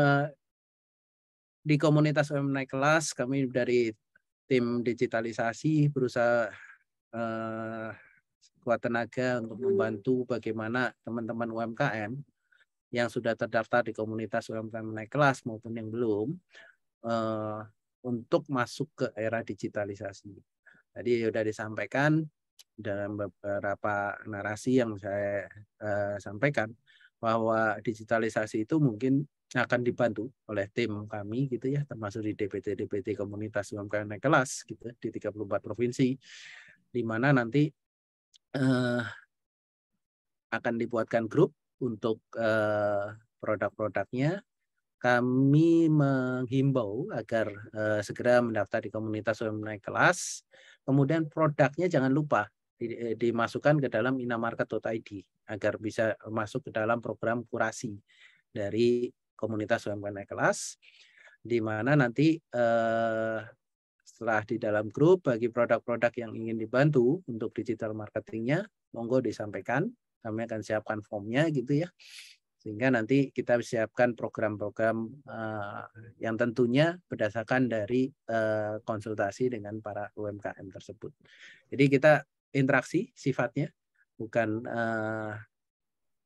di komunitas UMKM Naik Kelas kami dari tim digitalisasi berusaha kuat tenaga untuk membantu bagaimana teman-teman UMKM yang sudah terdaftar di komunitas UMKM Naik Kelas maupun yang belum untuk masuk ke era digitalisasi. Tadi sudah disampaikan dalam beberapa narasi yang saya sampaikan bahwa digitalisasi itu mungkin akan dibantu oleh tim kami gitu ya, termasuk di DPT komunitas UMKM Naik Kelas gitu di 34 provinsi, di mana nanti akan dibuatkan grup untuk produk-produknya. Kami menghimbau agar segera mendaftar di komunitas UMKM Naik Kelas. Kemudian produknya jangan lupa dimasukkan ke dalam inamarket.id agar bisa masuk ke dalam program kurasi dari komunitas UMKM Naik Kelas, di mana nanti setelah di dalam grup bagi produk-produk yang ingin dibantu untuk digital marketingnya, monggo disampaikan. Kami akan siapkan formnya gitu ya. Sehingga nanti kita siapkan program-program yang tentunya berdasarkan dari konsultasi dengan para UMKM tersebut. Jadi kita interaksi sifatnya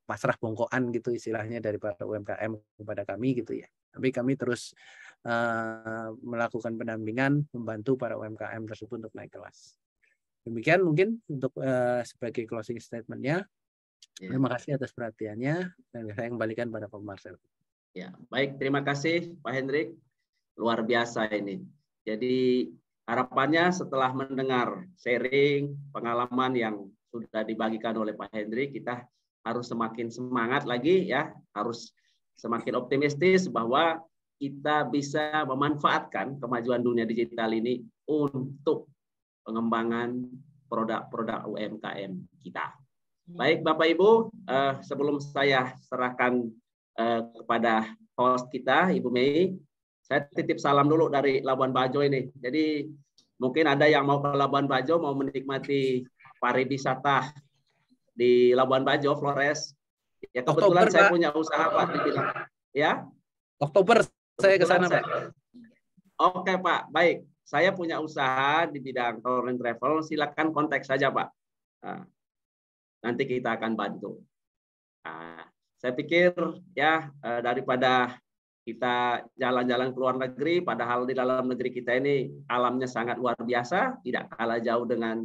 pasrah bongkoan gitu istilahnya dari para UMKM kepada kami gitu ya. Tapi kami terus melakukan pendampingan, membantu para UMKM tersebut untuk naik kelas. Demikian mungkin untuk sebagai closing statement-nya. Terima kasih atas perhatiannya dan saya kembalikan pada Pak Marcel. Ya, baik, terima kasih Pak Hendrik. Luar biasa ini. Jadi harapannya setelah mendengar sharing pengalaman yang sudah dibagikan oleh Pak Hendrik, kita harus semakin semangat lagi ya, harus semakin optimistis bahwa kita bisa memanfaatkan kemajuan dunia digital ini untuk pengembangan produk-produk UMKM kita. Baik Bapak Ibu, sebelum saya serahkan kepada host kita Ibu Mei, saya titip salam dulu dari Labuan Bajo ini. Jadi mungkin ada yang mau ke Labuan Bajo, mau menikmati pariwisata di Labuan Bajo, Flores. Ya kebetulan Oktober, saya punya usaha Pak di bidang. Ya. Oktober saya ke sana Pak. Oke Pak, baik. Saya punya usaha di bidang tour and travel. Silakan kontak saja Pak. Nanti kita akan bantu. Saya pikir ya daripada kita jalan-jalan ke luar negeri, padahal di dalam negeri kita ini alamnya sangat luar biasa, tidak kalah jauh dengan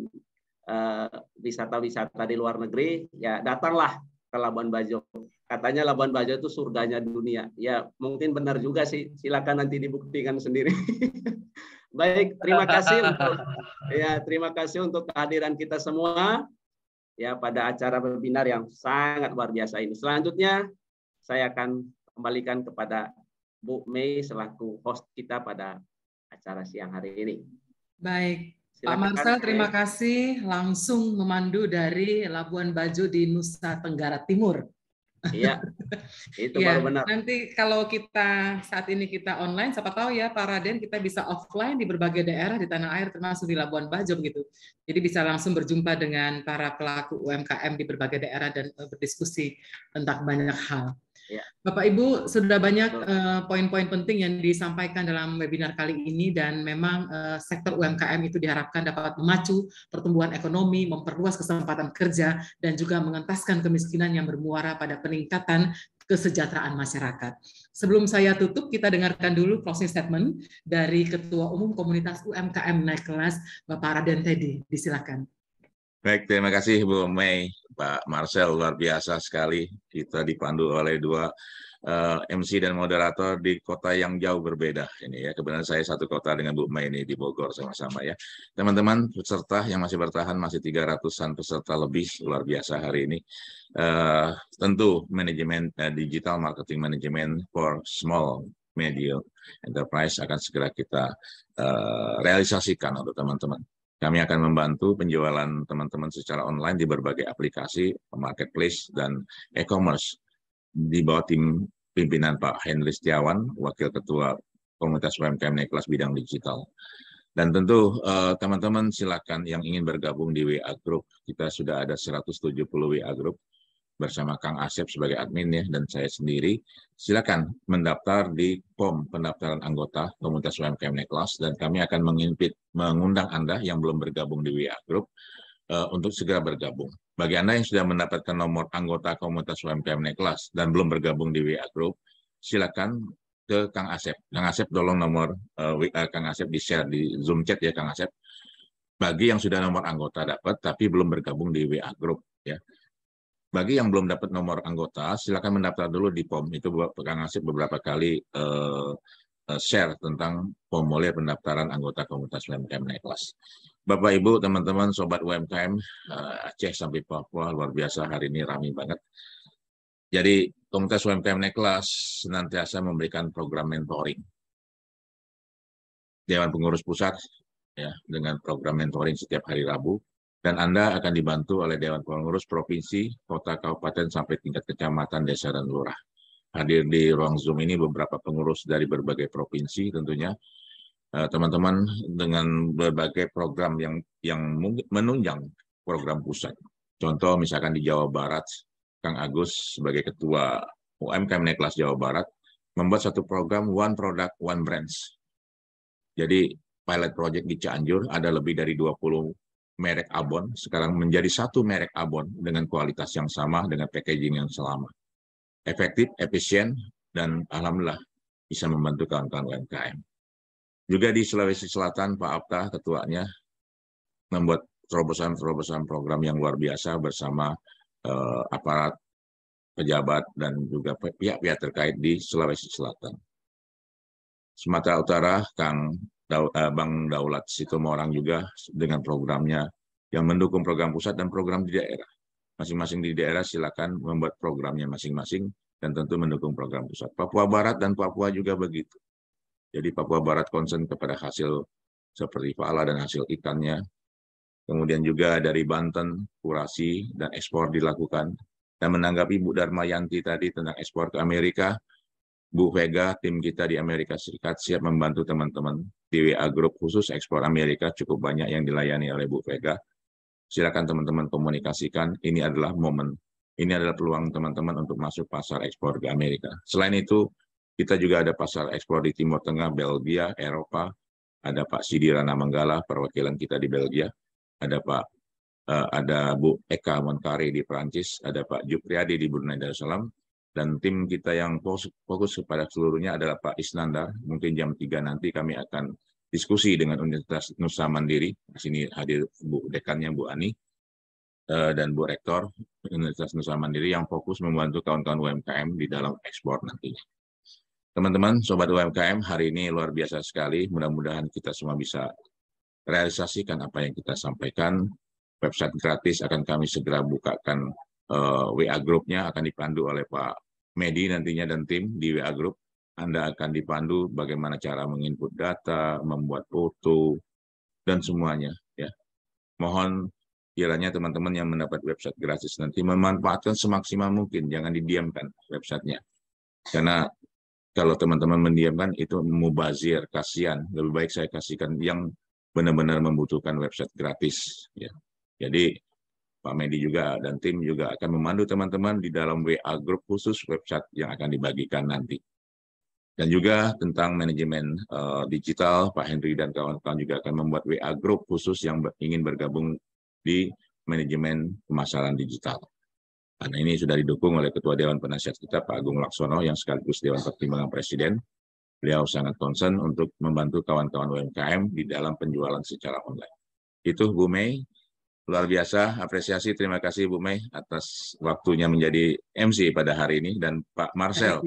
wisata-wisata di luar negeri, ya datanglah ke Labuan Bajo. Katanya Labuan Bajo itu surganya dunia. Ya mungkin benar juga sih. Silakan nanti dibuktikan sendiri. Baik, terima kasih terima kasih untuk kehadiran kita semua ya pada acara webinar yang sangat luar biasa ini. Selanjutnya saya akan kembalikan kepada Bu Mei selaku host kita pada acara siang hari ini. Baik. Pak Marcel, terima kasih langsung memandu dari Labuan Bajo di Nusa Tenggara Timur. Iya, itu ya, baru benar. Nanti kalau kita saat ini kita online, siapa tahu ya Pak Raden kita bisa offline di berbagai daerah di tanah air termasuk di Labuan Bajo gitu. Jadi bisa langsung berjumpa dengan para pelaku UMKM di berbagai daerah dan berdiskusi tentang banyak hal. Ya. Bapak Ibu sudah banyak poin-poin penting yang disampaikan dalam webinar kali ini dan memang sektor UMKM itu diharapkan dapat memacu pertumbuhan ekonomi, memperluas kesempatan kerja dan juga mengentaskan kemiskinan yang bermuara pada peningkatan kesejahteraan masyarakat. Sebelum saya tutup, kita dengarkan dulu closing statement dari Ketua Umum Komunitas UMKM Naik Kelas, Bapak Raden Teddy. Disilakan. Baik, terima kasih Bu Mei, Pak Marcel, luar biasa sekali. Kita dipandu oleh dua MC dan moderator di kota yang jauh berbeda. Ini ya, kebetulan saya satu kota dengan Bu Mei ini di Bogor sama-sama ya. Teman-teman peserta yang masih bertahan, masih 300-an peserta lebih, luar biasa hari ini. Tentu manajemen digital marketing management for small medium enterprise akan segera kita realisasikan untuk teman-teman. Kami akan membantu penjualan teman-teman secara online di berbagai aplikasi, marketplace, dan e-commerce di bawah tim pimpinan Pak Henry Setiawan, Wakil Ketua Komunitas UMKM Naik Kelas Bidang Digital. Dan tentu teman-teman silakan yang ingin bergabung di WA Group. Kita sudah ada 170 WA Group bersama Kang Asep sebagai admin ya, dan saya sendiri. Silakan mendaftar di POM pendaftaran anggota Komunitas UMKM Naik Kelas dan kami akan mengundang Anda yang belum bergabung di WA Group untuk segera bergabung. Bagi Anda yang sudah mendapatkan nomor anggota Komunitas UMKM Naik Kelas dan belum bergabung di WA Group, silakan ke Kang Asep. Kang Asep tolong nomor WA Kang Asep di-share di Zoom chat ya Kang Asep. Bagi yang sudah nomor anggota dapat tapi belum bergabung di WA Group ya. Bagi yang belum dapat nomor anggota, silakan mendaftar dulu di POM. Itu Kang Asep beberapa kali share tentang formulir pendaftaran anggota Komunitas UMKM Naik Kelas. Bapak, Ibu, teman-teman, Sobat UMKM, Aceh sampai Papua, luar biasa hari ini ramai banget. Jadi, Komunitas UMKM Naik Kelas senantiasa memberikan program mentoring. Dewan Pengurus Pusat ya, dengan program mentoring setiap hari Rabu. Dan Anda akan dibantu oleh Dewan Pengurus Provinsi, Kota, Kabupaten, sampai tingkat kecamatan, desa, dan lurah. Hadir di ruang Zoom ini beberapa pengurus dari berbagai provinsi tentunya. Teman-teman dengan berbagai program yang menunjang program pusat. Contoh misalkan di Jawa Barat, Kang Agus sebagai Ketua UMKM Naik Kelas Jawa Barat, membuat satu program One Product, One Brands. Jadi pilot project di Cianjur ada lebih dari 20 merek abon sekarang menjadi satu merek abon dengan kualitas yang sama, dengan packaging yang sama. Efektif, efisien, dan alhamdulillah bisa membantu kawan-kawan UMKM. Juga di Sulawesi Selatan, Pak Apta, ketuanya, membuat terobosan-terobosan program yang luar biasa bersama aparat, pejabat, dan juga pihak-pihak terkait di Sulawesi Selatan. Sumatera Utara, Bang Daulat Sitomorang juga dengan programnya yang mendukung program pusat dan program di daerah. Masing-masing di daerah silakan membuat programnya masing-masing dan tentu mendukung program pusat. Papua Barat dan Papua juga begitu. Jadi Papua Barat konsen kepada hasil seperti pala dan hasil ikannya. Kemudian juga dari Banten, kurasi dan ekspor dilakukan. Dan menanggapi Bu Darmayanti tadi tentang ekspor ke Amerika, Bu Vega, tim kita di Amerika Serikat siap membantu teman-teman di WA Group khusus ekspor Amerika, cukup banyak yang dilayani oleh Bu Vega. Silakan teman-teman komunikasikan, ini adalah momen, ini adalah peluang teman-teman untuk masuk pasar ekspor ke Amerika. Selain itu, kita juga ada pasar ekspor di Timur Tengah, Belgia, Eropa, ada Pak Sidi Rana Manggala, perwakilan kita di Belgia, ada Bu Eka Monkari di Perancis, ada Pak Jupriadi di Brunei Darussalam, dan tim kita yang fokus kepada seluruhnya adalah Pak Isnandar. Mungkin jam 3 nanti kami akan diskusi dengan Universitas Nusa Mandiri. Di sini hadir Bu Dekannya Bu Ani dan Bu Rektor Universitas Nusa Mandiri yang fokus membantu kawan-kawan UMKM di dalam ekspor nantinya. Teman-teman, Sobat UMKM, hari ini luar biasa sekali. Mudah-mudahan kita semua bisa realisasikan apa yang kita sampaikan. Website gratis akan kami segera bukakan. WA Group-nya akan dipandu oleh Pak Medi nantinya dan tim di WA Group. Anda akan dipandu bagaimana cara menginput data, membuat foto, dan semuanya. Ya. Mohon kiranya teman-teman yang mendapat website gratis nanti memanfaatkan semaksimal mungkin, jangan didiamkan websitenya. Karena kalau teman-teman mendiamkan itu mubazir, kasihan. Lebih baik saya kasihkan yang benar-benar membutuhkan website gratis. Ya. Jadi Pak Medi juga dan tim juga akan memandu teman-teman di dalam WA Group khusus website yang akan dibagikan nanti. Dan juga tentang manajemen digital, Pak Henry dan kawan-kawan juga akan membuat WA Group khusus yang ingin bergabung di manajemen pemasaran digital. Karena ini sudah didukung oleh Ketua Dewan Penasihat kita, Pak Agung Laksono, yang sekaligus Dewan Pertimbangan Presiden. Beliau sangat concern untuk membantu kawan-kawan UMKM di dalam penjualan secara online. Itu Bu Mei. Luar biasa, apresiasi, terima kasih Bu Mei atas waktunya menjadi MC pada hari ini, dan Pak Marcel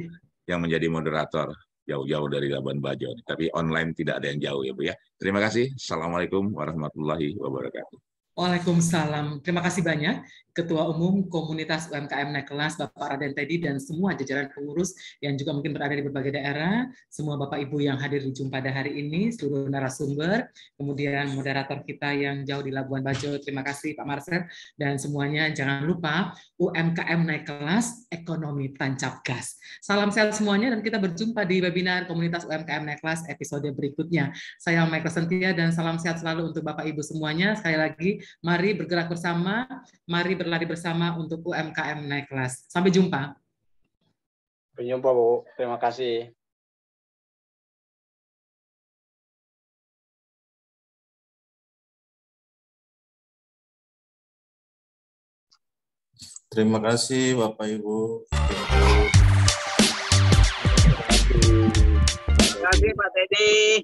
yang menjadi moderator jauh-jauh dari Labuan Bajo. Tapi online tidak ada yang jauh ya Bu ya. Terima kasih. Assalamualaikum warahmatullahi wabarakatuh. Waalaikumsalam. Terima kasih banyak Ketua Umum Komunitas UMKM Naik Kelas Bapak Raden Teddy dan semua jajaran pengurus yang juga mungkin berada di berbagai daerah, semua Bapak Ibu yang hadir di Jumpa pada hari ini, seluruh narasumber, kemudian moderator kita yang jauh di Labuan Bajo, terima kasih Pak Marcel, dan semuanya jangan lupa UMKM Naik Kelas, ekonomi tancap gas. Salam sehat semuanya dan kita berjumpa di webinar Komunitas UMKM Naik Kelas episode berikutnya. Saya Michael Sentia dan salam sehat selalu untuk Bapak Ibu semuanya. Sekali lagi, mari bergerak bersama, mari berlari bersama untuk UMKM Naik Kelas. Sampai jumpa. Sampai jumpa, Bu. Terima kasih. Terima kasih Bapak Ibu. Terima kasih Pak Teddy.